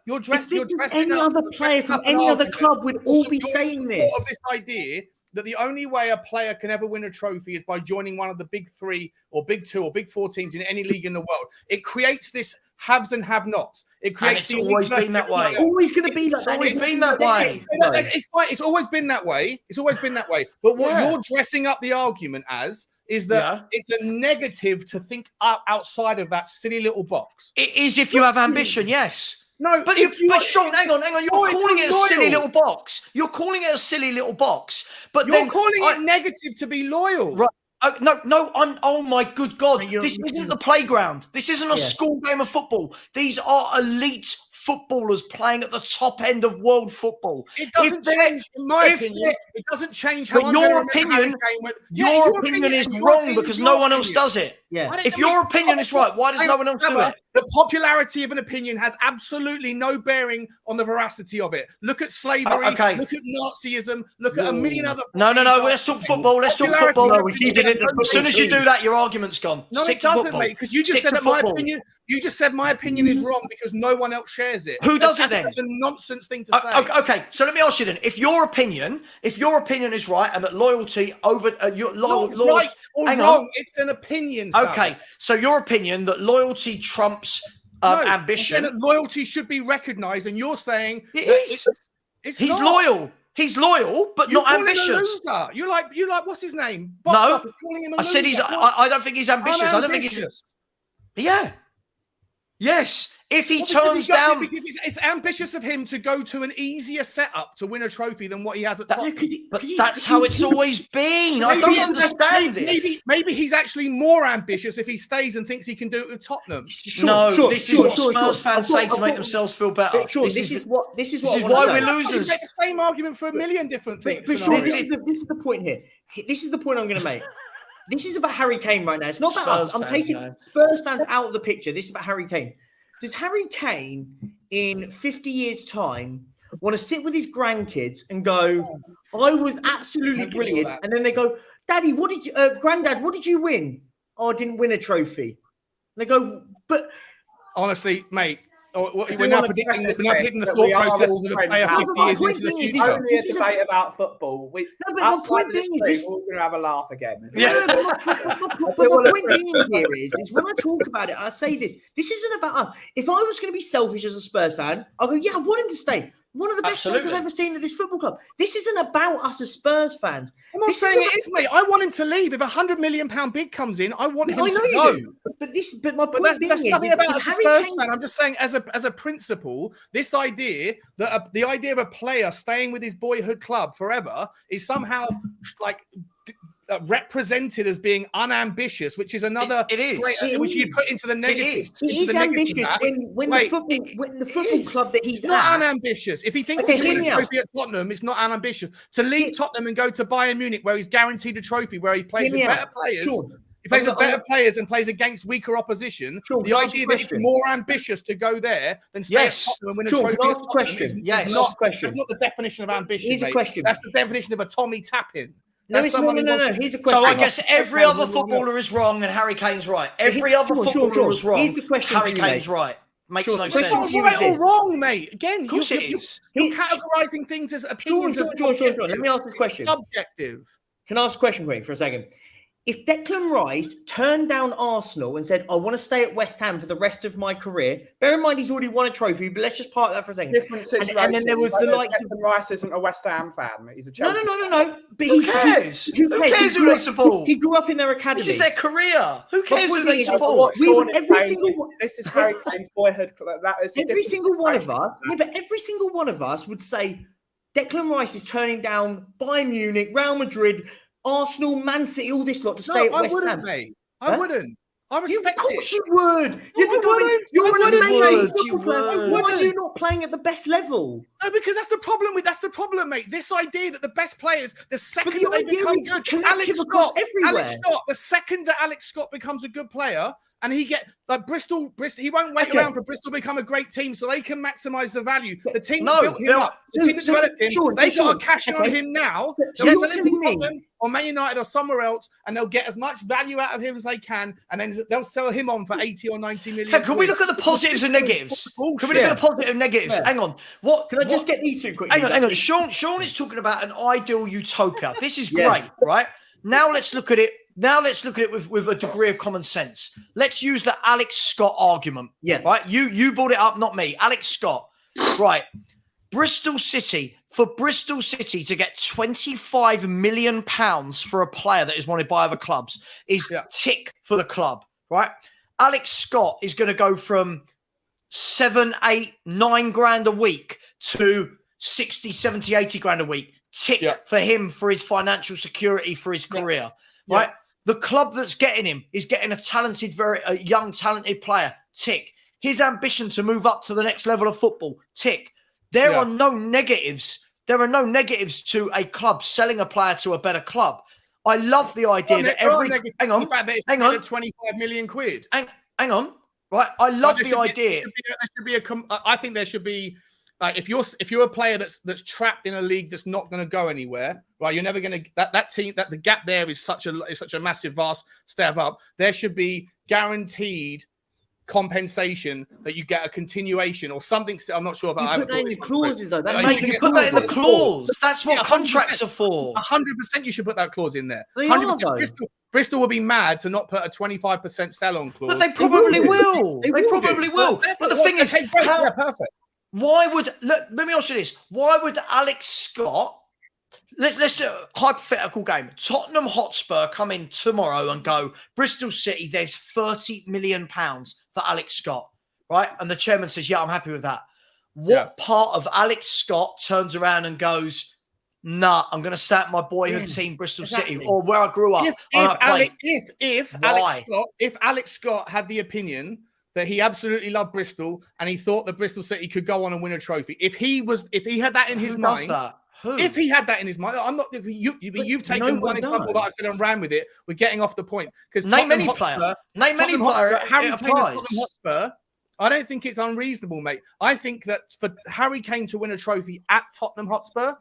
You're dressed. Any other player from any other club would all be saying this. Of this idea that the only way a player can ever win a trophy is by joining one of the big 3 or big 2 or big 4 teams in any league in the world. It creates this haves and have-nots. It creates. And it's always been that way. Always going to be like that. Always been that way. It's fine. It's always been that way. It's always been that way. But what you're dressing up the argument as is that it's a negative to think outside of that silly little box. It is if you have ambition, yes. No, but Sean, hang on. You're calling it a silly little box. You're calling it a silly little box. But you're calling it negative to be loyal. Right. Oh my good God. This isn't the playground. This isn't a school game of football. These are elite footballers playing at the top end of world football. It doesn't change, in my opinion. It doesn't change how your opinion is wrong because no one else does it. Yeah. If your opinion is right, why does no one else do it? The popularity of an opinion has absolutely no bearing on the veracity of it. Look at slavery. Look at Nazism. Look at a million other. No. Let's talk football. Let's talk football. No, as soon as you do that, your argument's gone. No, it doesn't, mate. Because you just said that my opinion. You just said my opinion is wrong because no one else shares it. Who does it then? That's a nonsense thing to say. Okay, so let me ask you then: if your opinion is right, and that loyalty over right or wrong, it's an opinion. Okay, so your opinion that loyalty trumps ambition. That loyalty should be recognised, and you're saying he's loyal. He's loyal, but not ambitious. You like what's his name? No, calling him a loser. I said he's. I don't think he's ambitious. I don't think he's. Yeah. Yes. If he turns down, because it's ambitious of him to go to an easier setup to win a trophy than what he has at Tottenham. But that's how it's always been. I don't understand this. Maybe he's actually more ambitious if he stays and thinks he can do it with Tottenham. This is what Spurs fans say to make themselves feel better. This is why we're losers. You make the same argument for a million different things. This is the point here. This is the point I'm going to make. This is about Harry Kane right now. It's not about us. I'm taking Spurs fans out of the picture. This is about Harry Kane. Does Harry Kane in 50 years' time want to sit with his grandkids and go, I was absolutely brilliant? And then they go, Daddy, Granddad, what did you win? Oh, I didn't win a trophy. And they go, but honestly, mate, We're now predicting the thought processes of a player 50 years into the future. Only a debate about football. the point being is this. We're going to have a laugh again. Yeah, but my point being here is when I talk about it, I say this. This isn't about. If I was going to be selfish as a Spurs fan, I'll go, yeah, I want him to stay. One of the best players I've ever seen at this football club. This isn't about us as Spurs fans. I'm not saying it is, mate. I want him to leave. If £100 million bid comes in, I want him to go. But my point being that's nothing about as a Spurs fan. I'm just saying, as a principle, this idea that the idea of a player staying with his boyhood club forever is somehow like represented as being unambitious, which is another which you put into the negative. It is ambitious when the football club that he's not unambitious. If he thinks he's winning a trophy at Tottenham, it's not unambitious. To leave Tottenham and go to Bayern Munich, where he's guaranteed a trophy, where he plays with better players. He plays with better players and plays against weaker opposition. The idea that it's more ambitious to go there than stay at Tottenham and win a trophy that's not the definition of ambition. Here's a question. That's the definition of a Tommy Tappin. No. Here's a question. So I guess every other footballer is wrong and Harry Kane's right. Every other footballer is wrong. Here's the question. Harry Kane's right. Makes no sense. It's not right or wrong, mate. Again, of course it is. You're categorizing things as opinions. Sure. Let me ask a question. Subjective. Can I ask a question, Queen, for a second? If Declan Rice turned down Arsenal and said, I want to stay at West Ham for the rest of my career, bear in mind he's already won a trophy, but let's just park that for a second. Different situation. And then there was the likes of... Rice isn't a West Ham fan. He's a Chelsea No. But who cares? Who cares who they support? He grew up in their academy. This is their career. Who cares who they support? This is Harry Kane's boyhood. Every single one of us would say Declan Rice is turning down Bayern Munich, Real Madrid, Arsenal, Man City, all this lot to stay at West Ham. Mate. I wouldn't. I respect it. Of course you would. You're an amazing football player. Why are you not playing at the best level? No, because that's the problem, mate. This idea that the best players, the second that they become good, Alex Scott, the second that Alex Scott becomes a good player, and he get like Bristol, he won't wait around for Bristol to become a great team so they can maximize the value. The team that built him up, the team that developed him, they got to cash in on him now. They'll sell him to Tottenham or Man United or somewhere else, and they'll get as much value out of him as they can, and then they'll sell him on for 80 or 90 million. Can we look at the positives and negatives? Can we look at the positive and negatives? Yeah. Hang on. Can I just get these two quickly? Hang on. Sean is talking about an ideal utopia. This is great, right? Now let's look at it. With a degree of common sense. Let's use the Alex Scott argument. Yeah. Right. You brought it up, not me. Alex Scott. Right. Bristol City. For Bristol City to get £25 million for a player that is wanted by other clubs is tick for the club. Right. Alex Scott is going to go from 7, 8, 9 grand a week to 60, 70, 80 grand a week. Tick for him, for his financial security, for his career. Right. Yeah. The club that's getting him is getting a young, talented player. Tick. His ambition to move up to the next level of football. Tick. There are no negatives. There are no negatives to a club selling a player to a better club. I love the idea that hang on, 25 million quid. Hang on. Right. I love the idea. I think there should be. Like if you're a player that's trapped in a league that's not going to go anywhere, right? You're never going to that team the gap there is such a massive, vast step up. There should be guaranteed compensation that you get a continuation or something. I'm not sure about. You put that in the clauses, though. You put that in the clause. That's what contracts are for. 100%, you should put that clause in there. 100%. Bristol will be mad to not put a 25% sell-on clause. But they probably will. They probably will. But the thing is, perfect. Why would let me ask you this? Why would Alex Scott? Let's do a hypothetical game. Tottenham Hotspur come in tomorrow and go, Bristol City, there's £30 million for Alex Scott, right? And the chairman says, yeah, I'm happy with that. What part of Alex Scott turns around and goes, nah, I'm going to start my boyhood team, Bristol City, or where I grew up? If Alex Scott had the opinion that he absolutely loved Bristol and he thought that Bristol City could go on and win a trophy, if he had that in his mind, if he had that in his mind, I'm not. You've taken one example that I said and ran with it. We're getting off the point because name any player. Harry Kane at Tottenham Hotspur. I don't think it's unreasonable, mate. I think that for Harry Kane to win a trophy at Tottenham Hotspur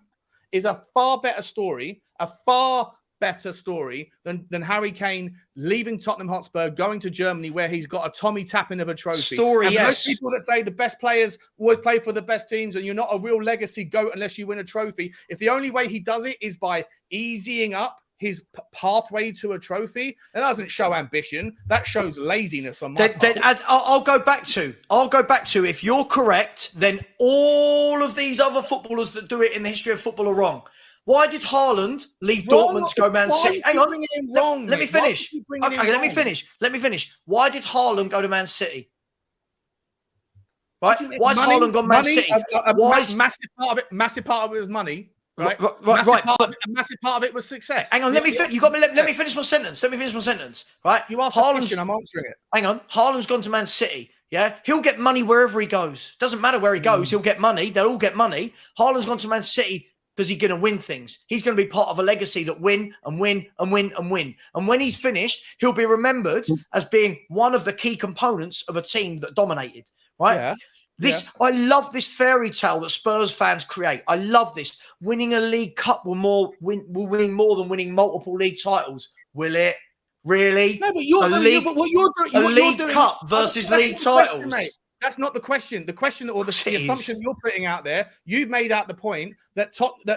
is a far better story, a far better story than Harry Kane leaving Tottenham Hotspur, going to Germany where he's got a Tommy Tappin of a trophy. Story, and yes. Most people that say the best players always play for the best teams and you're not a real legacy GOAT unless you win a trophy. If the only way he does it is by easying up his pathway to a trophy, that doesn't show ambition. That shows laziness on my part. Then as I'll go back to, if you're correct, then all of these other footballers that do it in the history of football are wrong. Why did Haaland leave Dortmund to go Man City? Hang on. Let me finish. Okay, let me finish. Why did Haaland go to Man City? Right? Why has Haaland gone Man City? Massive part of it was money. Right. Massive part of it was success. Hang on, let me finish my sentence. Right? You asked a question, I'm answering it. Hang on. Haaland's gone to Man City. Yeah, he'll get money wherever he goes. Doesn't matter where he goes, he'll get money. They'll all get money. Haaland's gone to Man City because he's going to win things. He's going to be part of a legacy that win and win and win and win. And when he's finished, he'll be remembered as being one of the key components of a team that dominated. Right? Yeah. I love this fairy tale that Spurs fans create. I love this. Winning a League Cup will win more than winning multiple league titles. Will it? Really? No, but what you're doing, League Cup versus league titles. Mate. That's not the question. The question or the assumption you're putting out there, you've made out the point that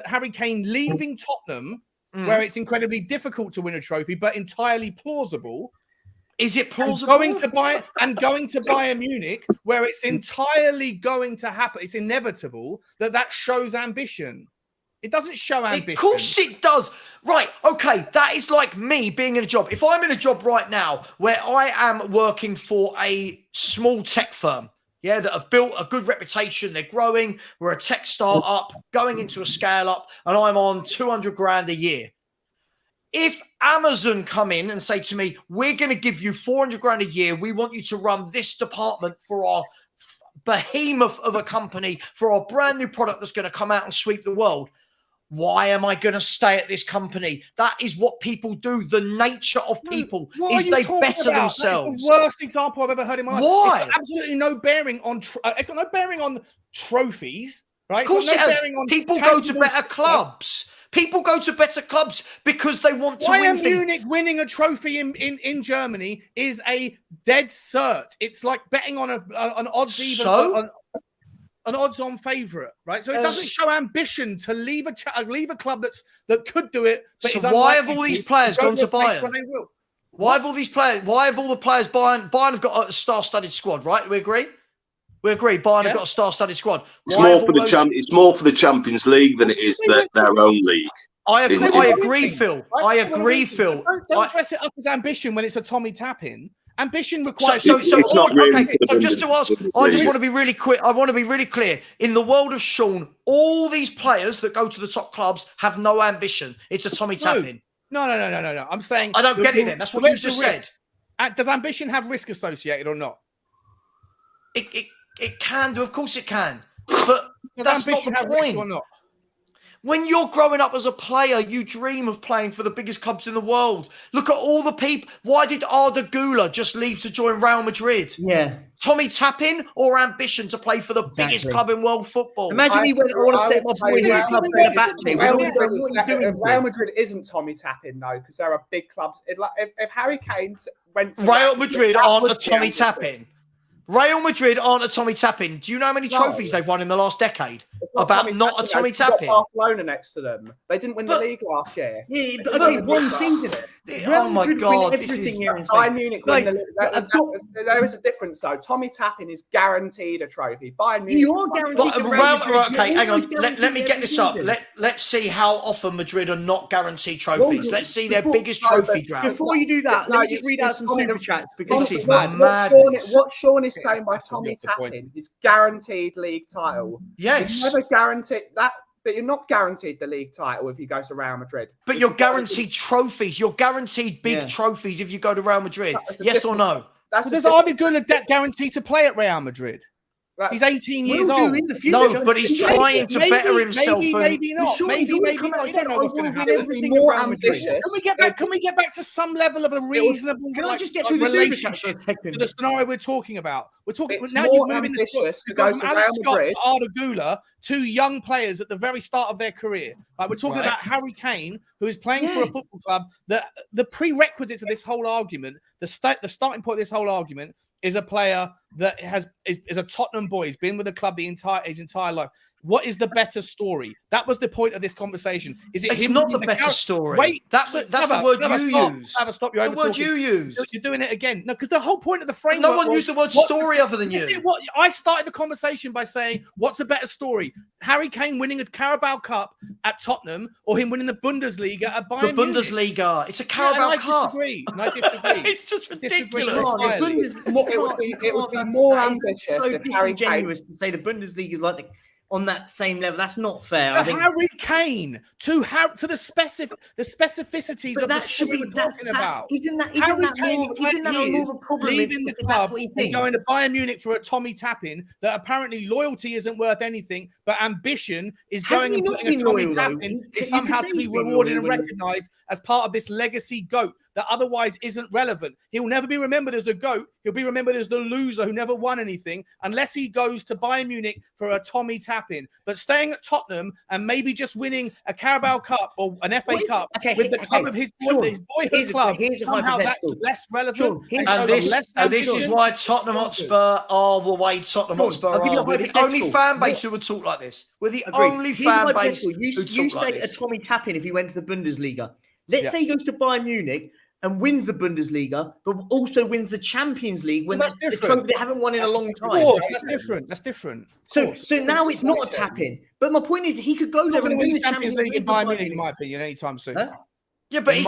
Harry Kane leaving Tottenham, where it's incredibly difficult to win a trophy, but entirely plausible. Is it plausible? Going to Bayern Munich, where it's entirely going to happen. It's inevitable that shows ambition. It doesn't show ambition. Of course it does. Right. Okay. That is like me being in a job. If I'm in a job right now where I am working for a small tech firm, that have built a good reputation, they're growing, we're a tech startup, going into a scale up, and I'm on 200 grand a year. If Amazon come in and say to me, we're going to give you 400 grand a year, we want you to run this department for our behemoth of a company, for our brand new product that's going to come out and sweep the world. Why am I going to stay at this company? That is what people do. The nature of people is they better themselves. That is the worst example I've ever heard in my life. Why? It's got absolutely no bearing on. It's got no bearing on trophies, right? Of course it has. People go to better clubs. People go to better clubs because they want to win things. Bayern Munich winning a trophy in Germany is a dead cert. It's like betting on an odds-on favourite, right? So it doesn't show ambition to leave a club that could do it. But so why have all these players gone to Bayern? Why have all the players Bayern have got a star-studded squad, right? We agree. Bayern have got a star-studded squad. It's more for the Champions League than it is their own league. I agree, Phil. Don't dress it up as ambition when it's a Tommy Tappin. Ambition requires. So just to ask, I just want to be really quick. I want to be really clear. In the world of Sean, all these players that go to the top clubs have no ambition. It's a Tommy Tappin. No. I'm saying I don't get it. Then that's what you just said. Does ambition have risk associated or not? It can do. Of course, it can. But that's not the point. Or not? When you're growing up as a player, you dream of playing for the biggest clubs in the world. Look at all the people. Why did Arda Güler just leave to join Real Madrid? Yeah. Tommy Tappin or ambition to play for the biggest club in world football? Imagine he went, I want to step my boy in his club in the back. Real Madrid isn't Tommy Tappin, though, because there are big clubs. If Harry Kane went to Real Madrid aren't a Tommy Tappin. Real Madrid aren't a Tommy Tappin. Do you know how many trophies they've won in the last decade? About not a Tommy Tappin. Barcelona next to them. They didn't win the league last year. Yeah, but okay, one season. Oh my God! There is a difference, though. Tommy Tappin is guaranteed a trophy. Bayern Munich. You are guaranteed. Okay, hang on. Let me get this up. Let's see how often Madrid are not guaranteed trophies. Let's see their biggest trophy drought. Before you do that, let me just read out some super chats because this is madness. What Sean is saying by Tommy Tappin is guaranteed league title. Yes. Never guaranteed that. But you're not guaranteed the league title if you go to Real Madrid. But you're guaranteed trophies. You're guaranteed big trophies if you go to Real Madrid. Yes or no? Does Arda Güler guarantee to play at Real Madrid? He's 18 years Will do old. in the future. No, but he's trying to better himself. Maybe not. Sure, Maybe he's always not. come out You and don't said, know "I what's will going to win happen. everything More around Madrid." ambitious. Can we get back to some level of a reasonable? Can I just get like, through the super chat relationship for a second? to the scenario we're talking about? We're talking It's now. more You're moving the ambitious to go go from to Alex Real Scott Madrid. to Arda Güler, two young players at the very start of their career. Like we're talking about Harry Kane, who is playing for a football club. The prerequisite to this whole argument, the starting point of this whole argument, is a player that is a Tottenham boy. He's been with the club his entire life. What is the better story? That was the point of this conversation. Is it? It's him not being the better story. Wait, that's the word you use. Stop. You're the word you use. You're doing it again. No, because the whole point of the framework. No one used the word story other than you. What I started the conversation by saying, what's a better story? Harry Kane winning a Carabao Cup at Tottenham, or him winning the Bundesliga at Bayern Munich? Bundesliga. It's a Carabao Cup. I disagree. It's just ridiculous. It would be more ambitious. So if Harry Kane disingenuous to say the Bundesliga is like on that same level. That's not fair. I think Harry Kane to the specificities but of that the should story be we're talking about. Isn't that Harry more Kane of a problem? leaving the club and going to Bayern Munich for a Tommy Tappin, that apparently loyalty isn't worth anything, but ambition is going and putting a Tommy Tappin is somehow to be rewarded and recognised as part of this legacy GOAT that otherwise isn't relevant. He'll never be remembered as a GOAT. He'll be remembered as the loser who never won anything unless he goes to Bayern Munich for a Tommy Tappin. But staying at Tottenham and maybe just winning a Carabao Cup or an FA Cup with the club of his boyhood club, somehow that's less relevant. And this is why Tottenham Hotspur are the way Tottenham Hotspur are. We're the only fan base who would talk like this. We're the only fan base who You talk like say this. a Tommy Tappin if he went to the Bundesliga. Let's say he goes to Bayern Munich and wins the Bundesliga, but also wins the Champions League when that's the trophy they haven't won in a long time. Of course, that's different. So now it's not a tap-in. But my point is, he could go there and win the Champions League in Bayern Munich, in my opinion, anytime soon. Huh? Yeah, but you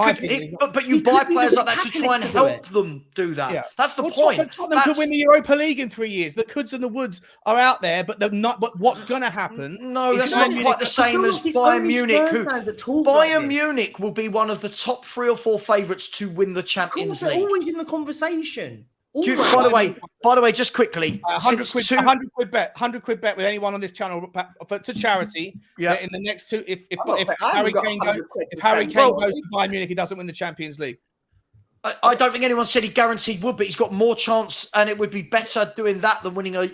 buy players like that to try and help them do that. Yeah. That's the point. Tottenham could win the Europa League in 3 years. The Coulds and the Woods are out there, but they're not. But what's going to happen? No, that's not quite the same as Bayern Munich. Bayern Munich will be one of the top 3 or 4 favourites to win the Champions League. They're always in the conversation. By the way, just quickly, 100 quid bet with anyone on this channel to charity. Yeah. In the next 2, if Harry Kane goes to Bayern Munich, he doesn't win the Champions League. I don't think anyone said he guaranteed would, but he's got more chance, and it would be better doing that than winning a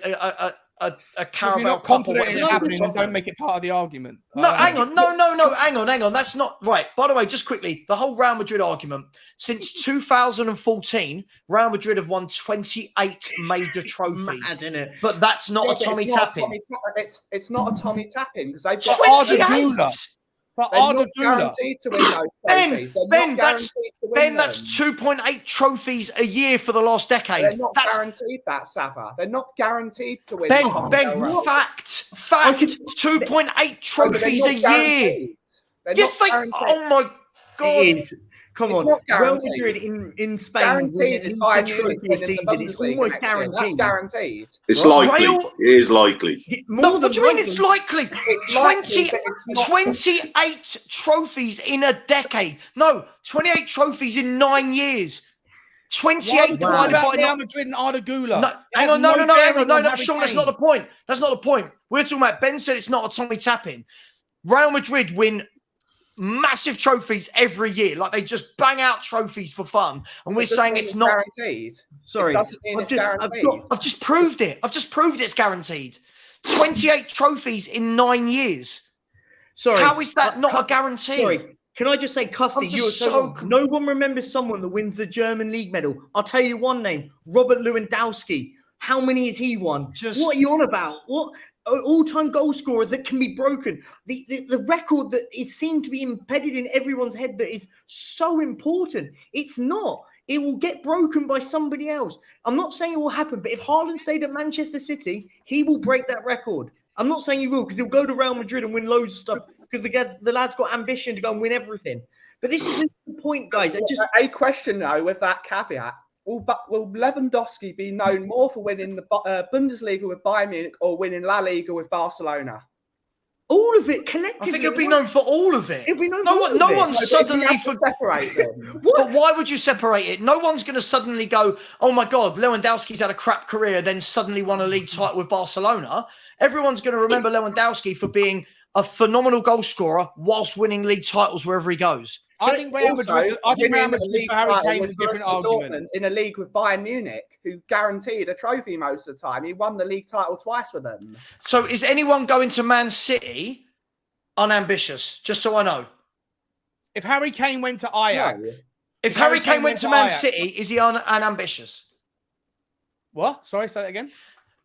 Carabao If you're not Cup. confident in it happening, then don't make it part of the argument. No, hang on. Hang on. That's not right. By the way, just quickly, the whole Real Madrid argument. Since 2014, Real Madrid have won 28 major trophies. Mad, isn't it? But that's not a Tommy Tappin. It's not a Tommy Tappin because they've got 28. But they're not guaranteed to win those trophies. Ben, that's 2.8 trophies a year for the last decade. They're not guaranteed that, Sava. They're not guaranteed to win. Ben, fact, 2.8 trophies a year. Yes, oh my God. It is. Come on, Real Madrid in Spain guaranteed is it's almost guaranteed. That's guaranteed. It's likely. It is likely. What do you mean it's likely? 28 trophies in a decade. No, 28 trophies in 9 years. 28 divided by Real Madrid and Arda Güler. No, hang on, Sean, that's not the point. That's not the point. We're talking about, Ben said it's not a Tommy Tappin. Real Madrid win massive trophies every year. Like they just bang out trophies for fun. And we're saying it's not guaranteed. Sorry. I've just proved it. I've just proved it's guaranteed. 28 trophies in 9 years. Sorry. How is that not a guarantee? Sorry. Can I just say, Custy, no one remembers someone that wins the German league medal. I'll tell you one name, Robert Lewandowski. How many has he won? What are you on about? What? All-time goal scorer that can be broken. The record that is seemed to be embedded in everyone's head that is so important. It's not. It will get broken by somebody else. I'm not saying it will happen, but if Haaland stayed at Manchester City, he will break that record. I'm not saying he will because he'll go to Real Madrid and win loads of stuff because the lad's got ambition to go and win everything. But this is the point, guys. A question, though, with that caveat. Will Lewandowski be known more for winning the Bundesliga with Bayern Munich or winning La Liga with Barcelona? All of it I collectively. think it'll be known for all of it. It'll be known No for one, all no of it. one suddenly for separate them. But why would you separate it? No one's going to suddenly go, oh my God, Lewandowski's had a crap career, then suddenly won a league title with Barcelona. Everyone's going to remember Lewandowski for being a phenomenal goal scorer whilst winning league titles wherever he goes. I think Real Madrid for Harry Kane is a different argument. In a league with Bayern Munich, who guaranteed a trophy most of the time. He won the league title twice with them. So is anyone going to Man City unambitious? Just so I know. If Harry Kane went to Ajax, No. If Harry Kane went to Man City, is he unambitious? What? Sorry, say that again.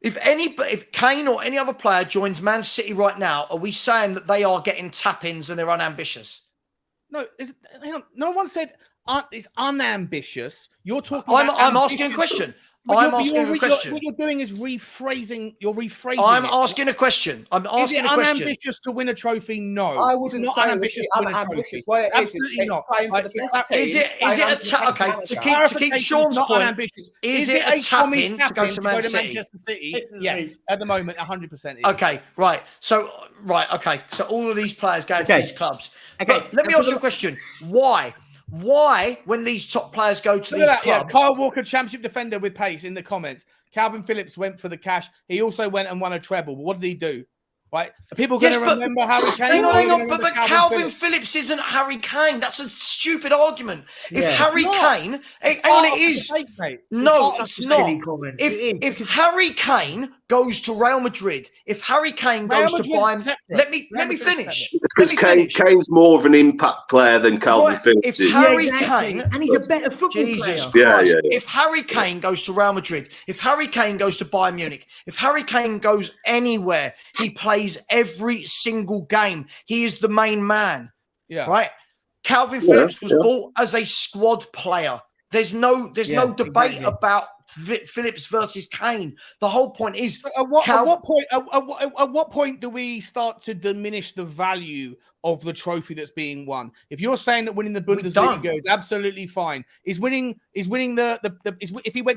If Kane or any other player joins Man City right now, are we saying that they are getting tap-ins and they're unambitious? No, hang on. No one said it's unambitious. You're talking. I'm asking a question. I'm asking a question. What you're doing is rephrasing. You're rephrasing. I'm asking a question. I'm asking a question. Is it unambitious to win a trophy? No, I wouldn't it's not say unambitious to win a trophy. What it Absolutely is not. Is it okay? To keep Sean's point, is it a tap-in to go to Man City? Manchester City? Yes, at the moment, 100%. Okay, right. So all of these players going to these clubs. Okay, but let me ask you a question. Why? Why, when these top players go to these clubs? Yeah, Kyle Walker, championship defender with pace in the comments. Calvin Phillips went for the cash. He also went and won a treble. But what did he do? Right? Are people going to remember Harry Kane? Hang on. But Calvin Phillips isn't Harry Kane. That's a stupid argument. If Harry Kane, it is. No, it's not. If Harry Kane goes to Real Madrid, if Harry Kane goes to Bayern, let me finish. Because Kane's more of an impact player than Calvin Phillips is. Harry Kane, and he's a better football Jesus player. Christ. If Harry Kane goes to Real Madrid, if Harry Kane goes to Bayern Munich, if Harry Kane goes anywhere, he plays every single game. He is the main man. Yeah. Right? Calvin Phillips was bought as a squad player. There's no debate about Phillips versus Kane. The whole point is at what point do we start to diminish the value of the trophy that's being won? If you're saying that winning the Bundesliga is absolutely fine, if he went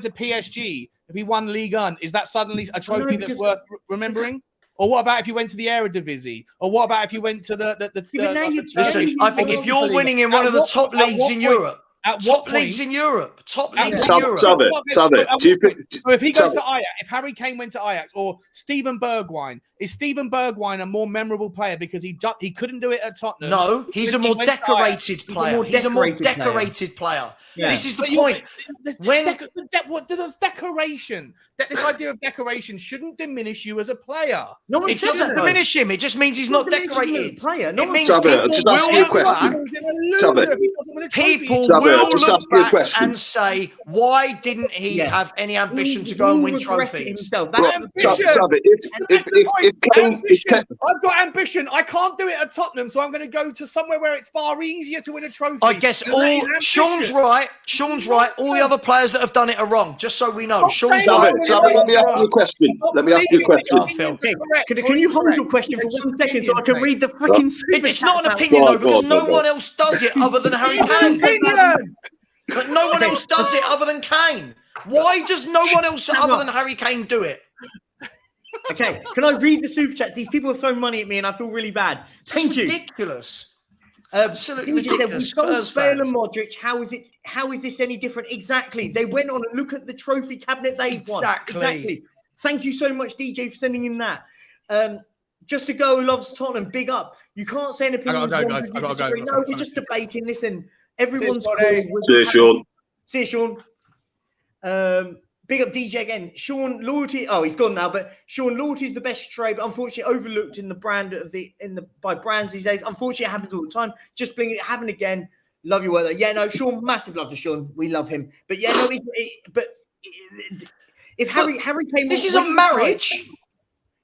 to PSG, if he won Ligue 1, is that suddenly a trophy that's worth remembering? Or what about if you went to the Eredivisie? Or what about if you went to listen, I think if you're winning in one of the top leagues in Europe, top leagues in Europe. So if he goes to Ajax, if Harry Kane went to Ajax, or Steven Bergwijn, is Steven Bergwijn a more memorable player because he couldn't do it at Tottenham? No, he's a more decorated player. He's a more decorated player. Yeah. This is the point. What does decoration? This idea of decoration shouldn't diminish you as a player. No, it doesn't diminish him. It just means he's not decorated. It means people will look back and say, why didn't he have any ambition to go and win trophies? I've got ambition. I can't do it at Tottenham, so I'm going to go to somewhere where it's far easier to win a trophy. I guess Sean's right. Sean's right. All the other players that have done it are wrong. Just so we know. Sean's right. Let me ask you a question. Can you hold your question for 1 second so I can read the freaking super It's not an opinion though, because no one else does it other than Harry Kane. But no one else does it other than Kane. Why does no one else other than Harry Kane do it? Okay, can I read the super chats? These people have thrown money at me and I feel really bad. Thank you. Ridiculous. Absolutely ridiculous. Said, we sold Bale and Modric. How is this any different? Exactly. They went on and look at the trophy cabinet they've won. Exactly. Thank you so much, DJ, for sending in that. Just a girl who loves Tottenham, big up. You can't say an opinion. I gotta go, guys. I gotta go. No, we're just debating. Listen, everyone's cool. See you, Sean. See you, Sean. Big up DJ again. Sean Loyalty. Oh, he's gone now. But Sean Loyalty is the best trade, but unfortunately overlooked in the brand of by brands these days. Unfortunately, it happens all the time. Just bring it happen again. Love your weather. Yeah, no, Sean, massive love to Sean. We love him. But yeah, no, if Harry Kane, this is a marriage.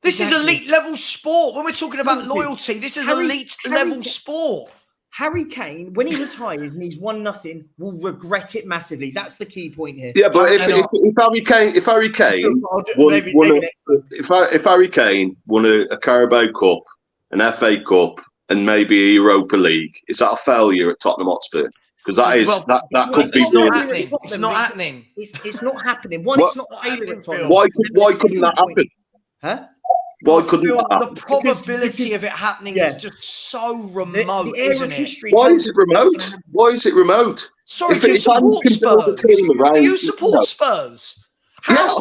This is elite level sport. When we're talking about loyalty, this is elite level sport. Harry Kane, when he retires and he's won nothing, will regret it massively. That's the key point here. Yeah, but if Harry Kane won a Carabao Cup, an FA Cup, and maybe a Europa League, is that a failure at Tottenham Hotspur? Because that could be. It's not happening. It's not happening. It's not a failure at Tottenham. Why couldn't that happen? Huh? Why couldn't Phil, that the happen? probability of it happening is just so remote, the era isn't of it? history Why tells is it us it's remote? gonna happen. Why is it remote? Sorry, If do you Andy support can build a Spurs? team around, Do you you support know, Spurs? Yeah,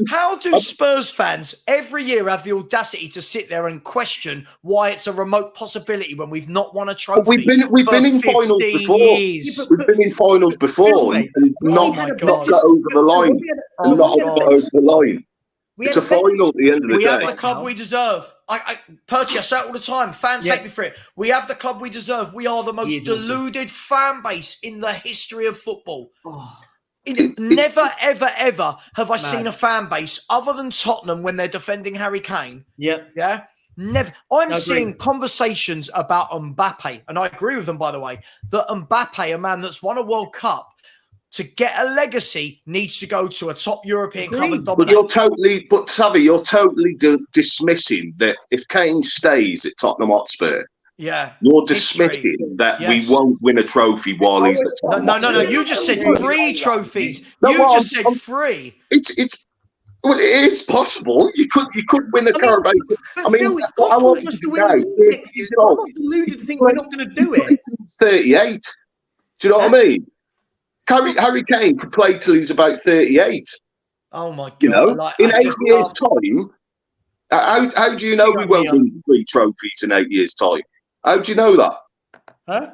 How do Spurs fans every year have the audacity to sit there and question why it's a remote possibility when we've not won a trophy? we've been in finals 15 before. years. We've been in finals before and Oh not my got God. over the line. Oh Not my got God. over the line. It's a final at the end of the We day. have the club we deserve. Perchy, I say it all the time. Fans hate me for it. We have the club we deserve. We are the most deluded fan base in the history of football. Never, ever, ever have I seen a fan base other than Tottenham when they're defending Harry Kane. Yeah. Never. I'm seeing conversations about Mbappe, and I agree with them, by the way, that Mbappe, a man that's won a World Cup, to get a legacy needs to go to a top European club and dominate. But Savvy, you're totally dismissing that if Kane stays at Tottenham Hotspur, you're dismissing that we won't win a trophy while he's at Tottenham Hotspur. No. You just said 3 trophies. You just said 3. Well, it is possible. You could win a Carabao. I mean, it's possible for us to win the league next season. I'm not deluded to think we're not going to do it. He's 38. Do you know what I mean? Harry Kane could play till he's about 38. Oh my God! You know, in 8 years' time, how do you know we won't win 3 trophies in 8 years' time? How do you know that? Huh?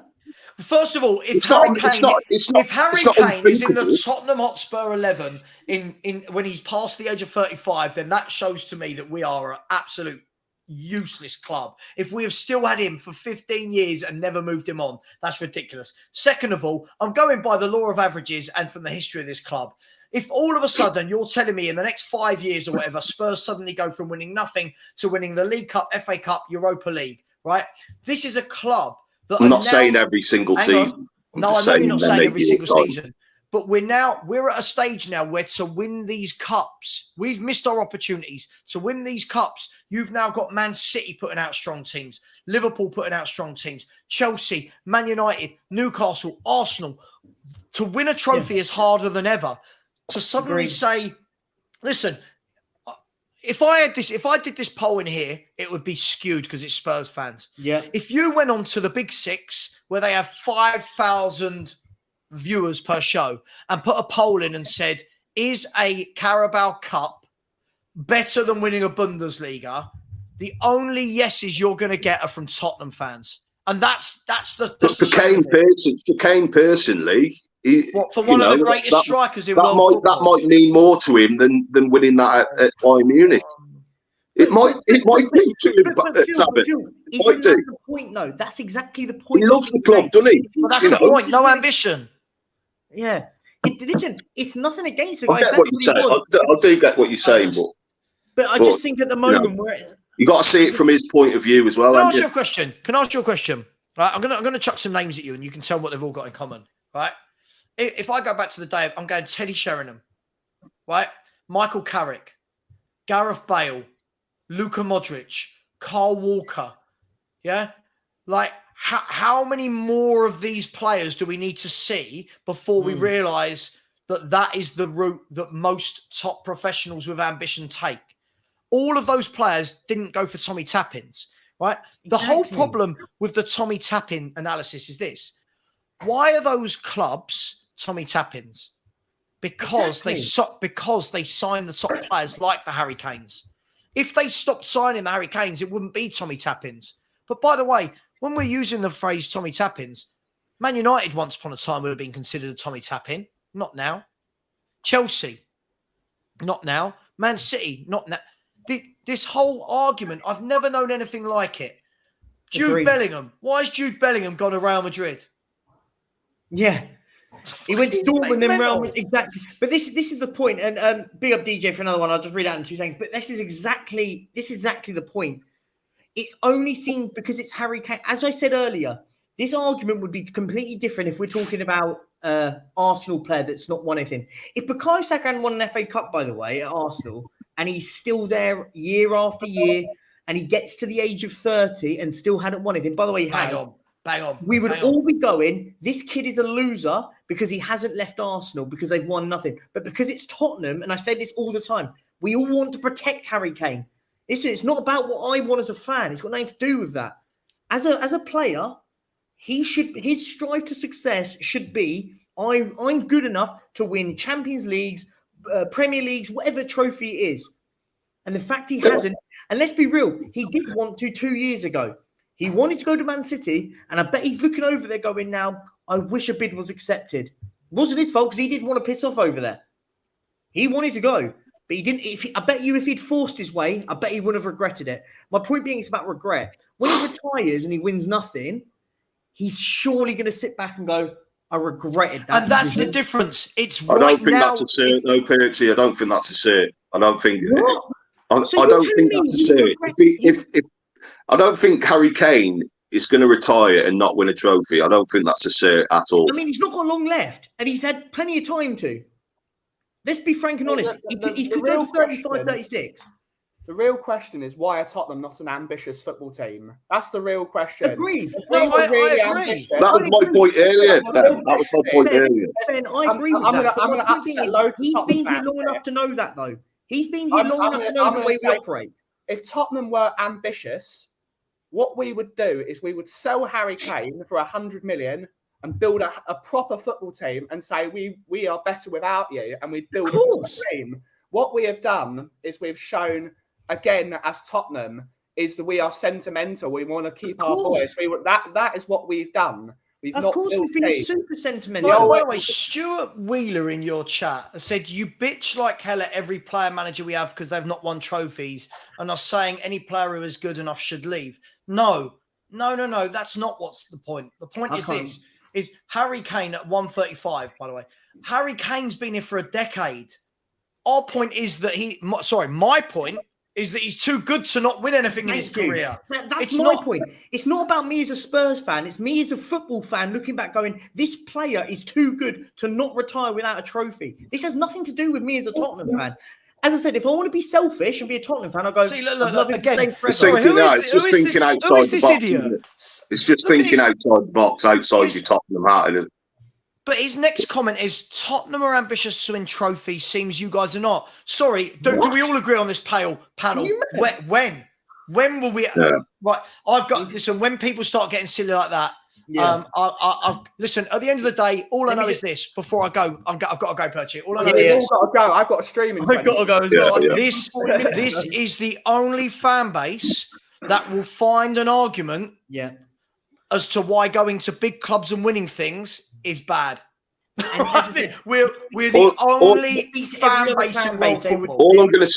First of all, if Harry Kane is in the Tottenham Hotspur 11 when he's past the age of 35, then that shows to me that we are an absolute useless club. If we have still had him for 15 years and never moved him on, that's ridiculous. Second of all, I'm going by the law of averages and from the history of this club. If all of a sudden you're telling me in the next 5 years or whatever, Spurs suddenly go from winning nothing to winning the League Cup, FA Cup, Europa League, right? This is a club that I'm not saying every single season. No, I know you're not saying every single season. But we're at a stage now where to win these cups, we've missed our opportunities. To win these cups, you've now got Man City putting out strong teams, Liverpool putting out strong teams, Chelsea, Man United, Newcastle, Arsenal. To win a trophy is harder than ever. To suddenly say, listen, if I did this poll in here, it would be skewed because it's Spurs fans. Yeah. If you went on to the Big Six where they have 5,000 viewers per show and put a poll in and said, is a Carabao Cup better than winning a Bundesliga? The only yeses you're going to get are from Tottenham fans. And that's for Kane personally, for one of the greatest strikers in world football. That might mean more to him than winning that at Bayern Munich. It might be to him, but Phil, isn't that the point? No, that's exactly the point. He loves the club, doesn't he? Well, that's the point. No ambition. Yeah. Listen, it's nothing against the guy. I get what you're saying. I do get what you're saying, but I just think at the moment you got to see it from his point of view as well. Can I ask you a question? Right, I'm gonna chuck some names at you, and you can tell what they've all got in common. Right? If I go back to the day, I'm going Teddy Sheringham, right? Michael Carrick, Gareth Bale, Luka Modric, Carl Walker. Yeah, like how many more of these players do we need to see before we realise that is the route that most top professionals with ambition take? All of those players didn't go for Tommy Tappins, right? The whole problem with the Tommy Tappin analysis is this. Why are those clubs Tommy Tappins? Because they signed the top players like the Harry Kanes. If they stopped signing the Harry Kanes, it wouldn't be Tommy Tappins. But by the way, when we're using the phrase Tommy Tappins, Man United once upon a time would have been considered a Tommy Tappin. Not now. Chelsea, not now. Man City, not now. This whole argument, I've never known anything like it. Jude Bellingham. Why has Jude Bellingham gone to Real Madrid? Yeah. He went to Dortmund and Real Madrid. Exactly. But this is the point. And big up DJ for another one. I'll just read out in 2 seconds. But this is exactly the point. It's only seen because it's Harry Kane. As I said earlier, this argument would be completely different if we're talking about Arsenal player that's not won anything. If Bukayo Saka won an FA Cup, by the way, at Arsenal, and he's still there year after year, and he gets to the age of 30 and still hadn't won anything. By the way, he has. Bang on. We would all be going, this kid is a loser because he hasn't left Arsenal because they've won nothing. But because it's Tottenham, and I say this all the time, we all want to protect Harry Kane. It's not about what I want as a fan. It's got nothing to do with that. As a player, his strive to success should be I'm good enough to win Champions Leagues, Premier Leagues, whatever trophy it is. And the fact he hasn't, and let's be real, he did want to 2 years ago. He wanted to go to Man City, and I bet he's looking over there going, now, I wish a bid was accepted. It wasn't his fault because he didn't want to piss off over there. He wanted to go, but he didn't. I bet you if he'd forced his way, I bet he wouldn't have regretted it. My point being, it's about regret. When he retires and he wins nothing, he's surely going to sit back and go, I regretted that. And that's the difference. It's I right don't think now. that's a cert, no, Perchy. I don't think that's a cert. I don't think. What? I So don't you're think telling that's a me you cert. If I don't think Harry Kane is going to retire and not win a trophy. I don't think that's a cert at all. I mean, he's not got long left, and he's had plenty of time to. Let's be frank and honest. He could go to 35, 36. The real question is, why are Tottenham not an ambitious football team? That's the real question. Agreed. If we were really ambitious, That was my point earlier. That was my point earlier. Ben, I agree with that. I'm going to upset loads of He's Tottenham been here fans long here. enough to know that, though. He's been here I'm long enough to know the way we say- operate. If Tottenham were ambitious, what we would do is we would sell Harry Kane for 100 million and build a proper football team and say we are better without you, and we'd build a proper team. What we have done is we've shown, again, as Tottenham, is that we are sentimental. We want to keep our boys. That is what we've done. We've not built we've been teams. super sentimental. By the way, Stuart Wheeler in your chat said, you bitch like hell at every player manager we have because they've not won trophies and are saying any player who is good enough should leave. No. That's not what's the point. The point is Harry Kane at 135, by the way. Harry Kane's been here for a decade. Our point is that my point is that he's too good to not win anything in his career. That's my point. It's not about me as a Spurs fan. It's me as a football fan looking back going, this player is too good to not retire without a trophy. This has nothing to do with me as a Tottenham fan. As I said, if I want to be selfish and be a Tottenham fan, I'll go, see, look, again, It's thinking outside the box. Idiot? It's just thinking outside the box, outside your Tottenham hat. But his next comment is, Tottenham are ambitious to win trophies, seems you guys are not. Sorry, do we all agree on this panel? When will we? Yeah. Right, listen, when people start getting silly like that, listen, at the end of the day, all I know is this, before I go, I've got to go, Perchy. All I know is all got to go. I've got a stream in I've got to go as well. This is the only fan base that will find an argument as to why going to big clubs and winning things is bad. We're the only fan base in world football. All I'm going to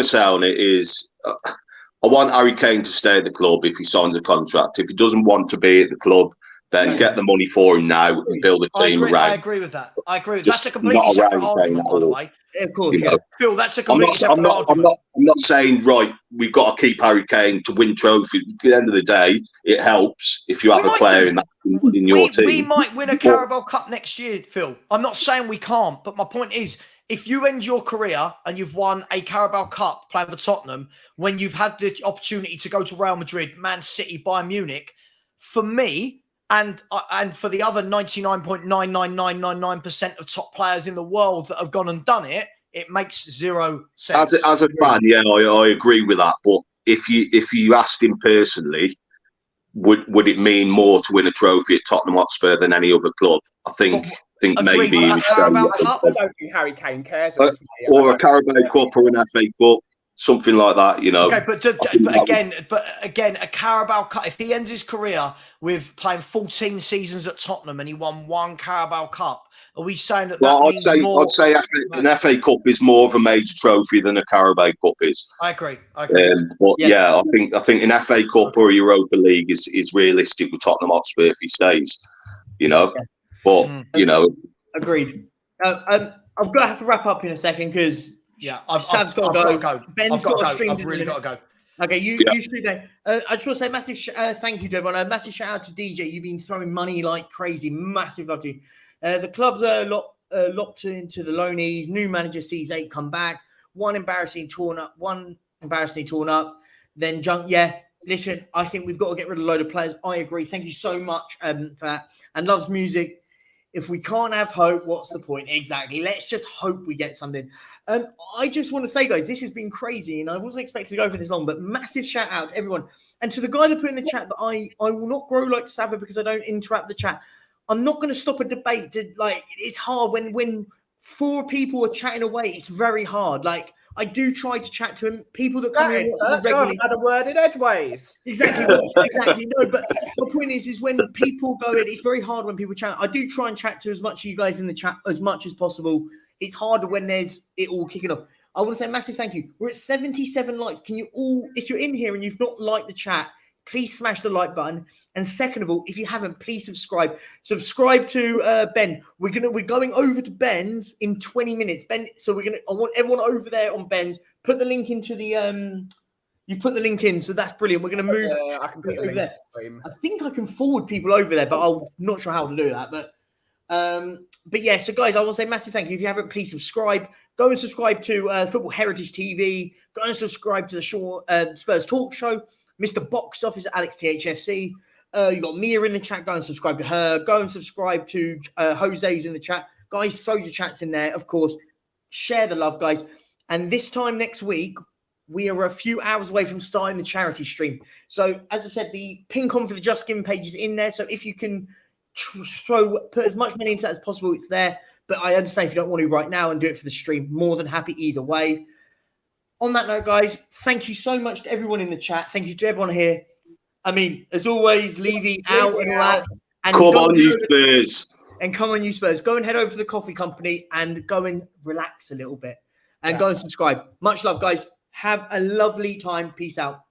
say on it is I want Harry Kane to stay at the club if he signs a contract. If he doesn't want to be at the club, then get the money for him now and build a team around. I agree with that. That's a completely separate argument, by the way. Of course, Phil, that's a completely separate argument. I'm not saying, right, we've got to keep Harry Kane to win trophies. At the end of the day, it helps if you have a player in your team. We might win a Carabao Cup next year, Phil. I'm not saying we can't, but my point is, if you end your career and you've won a Carabao Cup playing for Tottenham, when you've had the opportunity to go to Real Madrid, Man City, Bayern Munich, for me, and for the other 99.99999% of top players in the world that have gone and done it, it makes zero sense. As a fan, I agree with that. But if you asked him personally, would it mean more to win a trophy at Tottenham Hotspur than any other club? I think maybe he would say, I don't think Harry Kane cares. Or a Carabao Cup or an FA Cup. Something like that, Okay, but again, a Carabao Cup. If he ends his career with playing 14 seasons at Tottenham and he won one Carabao Cup, are we saying that? I'd say an FA Cup is more of a major trophy than a Carabao Cup is. I agree. I think an FA Cup or a Europa League is realistic with Tottenham Hotspur if he stays. But agreed. I'm gonna have to wrap up in a second because. Sam's got to go. Ben's got to stream. I've really got to go. Okay, you stream there. I just want to say massive thank you to everyone. A massive shout out to DJ. You've been throwing money like crazy. Massive love to you. The clubs are locked into the loanees. New manager sees 8 come back. One embarrassingly torn up. Then junk. Yeah, listen, I think we've got to get rid of a load of players. I agree. Thank you so much for that. And Loves Music. If we can't have hope, what's the point? Exactly. Let's just hope we get something. I just want to say, guys, this has been crazy, and I wasn't expecting to go for this long, but massive shout out to everyone. And to the guy that put in the chat that I will not grow like Sava because I don't interrupt the chat. I'm not going to stop a debate. It's hard when 4 people are chatting away. It's very hard. Like, I do try to chat to him. People that come in regularly. Had a word in edgeways. Exactly. Exactly. No, but my point is when people go in, it's very hard when people chat. I do try and chat to as much of you guys in the chat as much as possible. It's harder when there's it all kicking off. I want to say a massive thank you. We're at 77 likes. Can you all, if you're in here and you've not liked the chat, please smash the like button. And second of all, if you haven't, please subscribe. Subscribe to Ben. We're going over to Ben's in 20 minutes. Ben, so I want everyone over there on Ben's. Put the link into the you put the link in, so that's brilliant. We're going to move I can put over there. I think I can forward people over there, but I'm not sure how to do that. But yeah, so guys, I want to say massive thank you. If you haven't, please subscribe. Go and subscribe to Football Heritage TV. Go and subscribe to the Spurs Talk Show. Mr. Box Office at thfc. You got Mia in the chat. Go and subscribe to her. Go and subscribe to Jose's in the chat. Guys, throw your chats in there. Of course, share the love, guys. And this time next week, we are a few hours away from starting the charity stream. So, as I said, the pin com for the Just Giving page is in there. So, if you can put as much money into that as possible, it's there. But I understand if you don't want to right now and do it for the stream, more than happy either way. On that note, guys, thank you so much to everyone in the chat. Thank you to everyone here. I mean, as always, Levy out and all that. And come on, you Spurs. And come on, you Spurs. Go and head over to the Coffee Company and go and relax a little bit. And go and subscribe. Much love, guys. Have a lovely time. Peace out.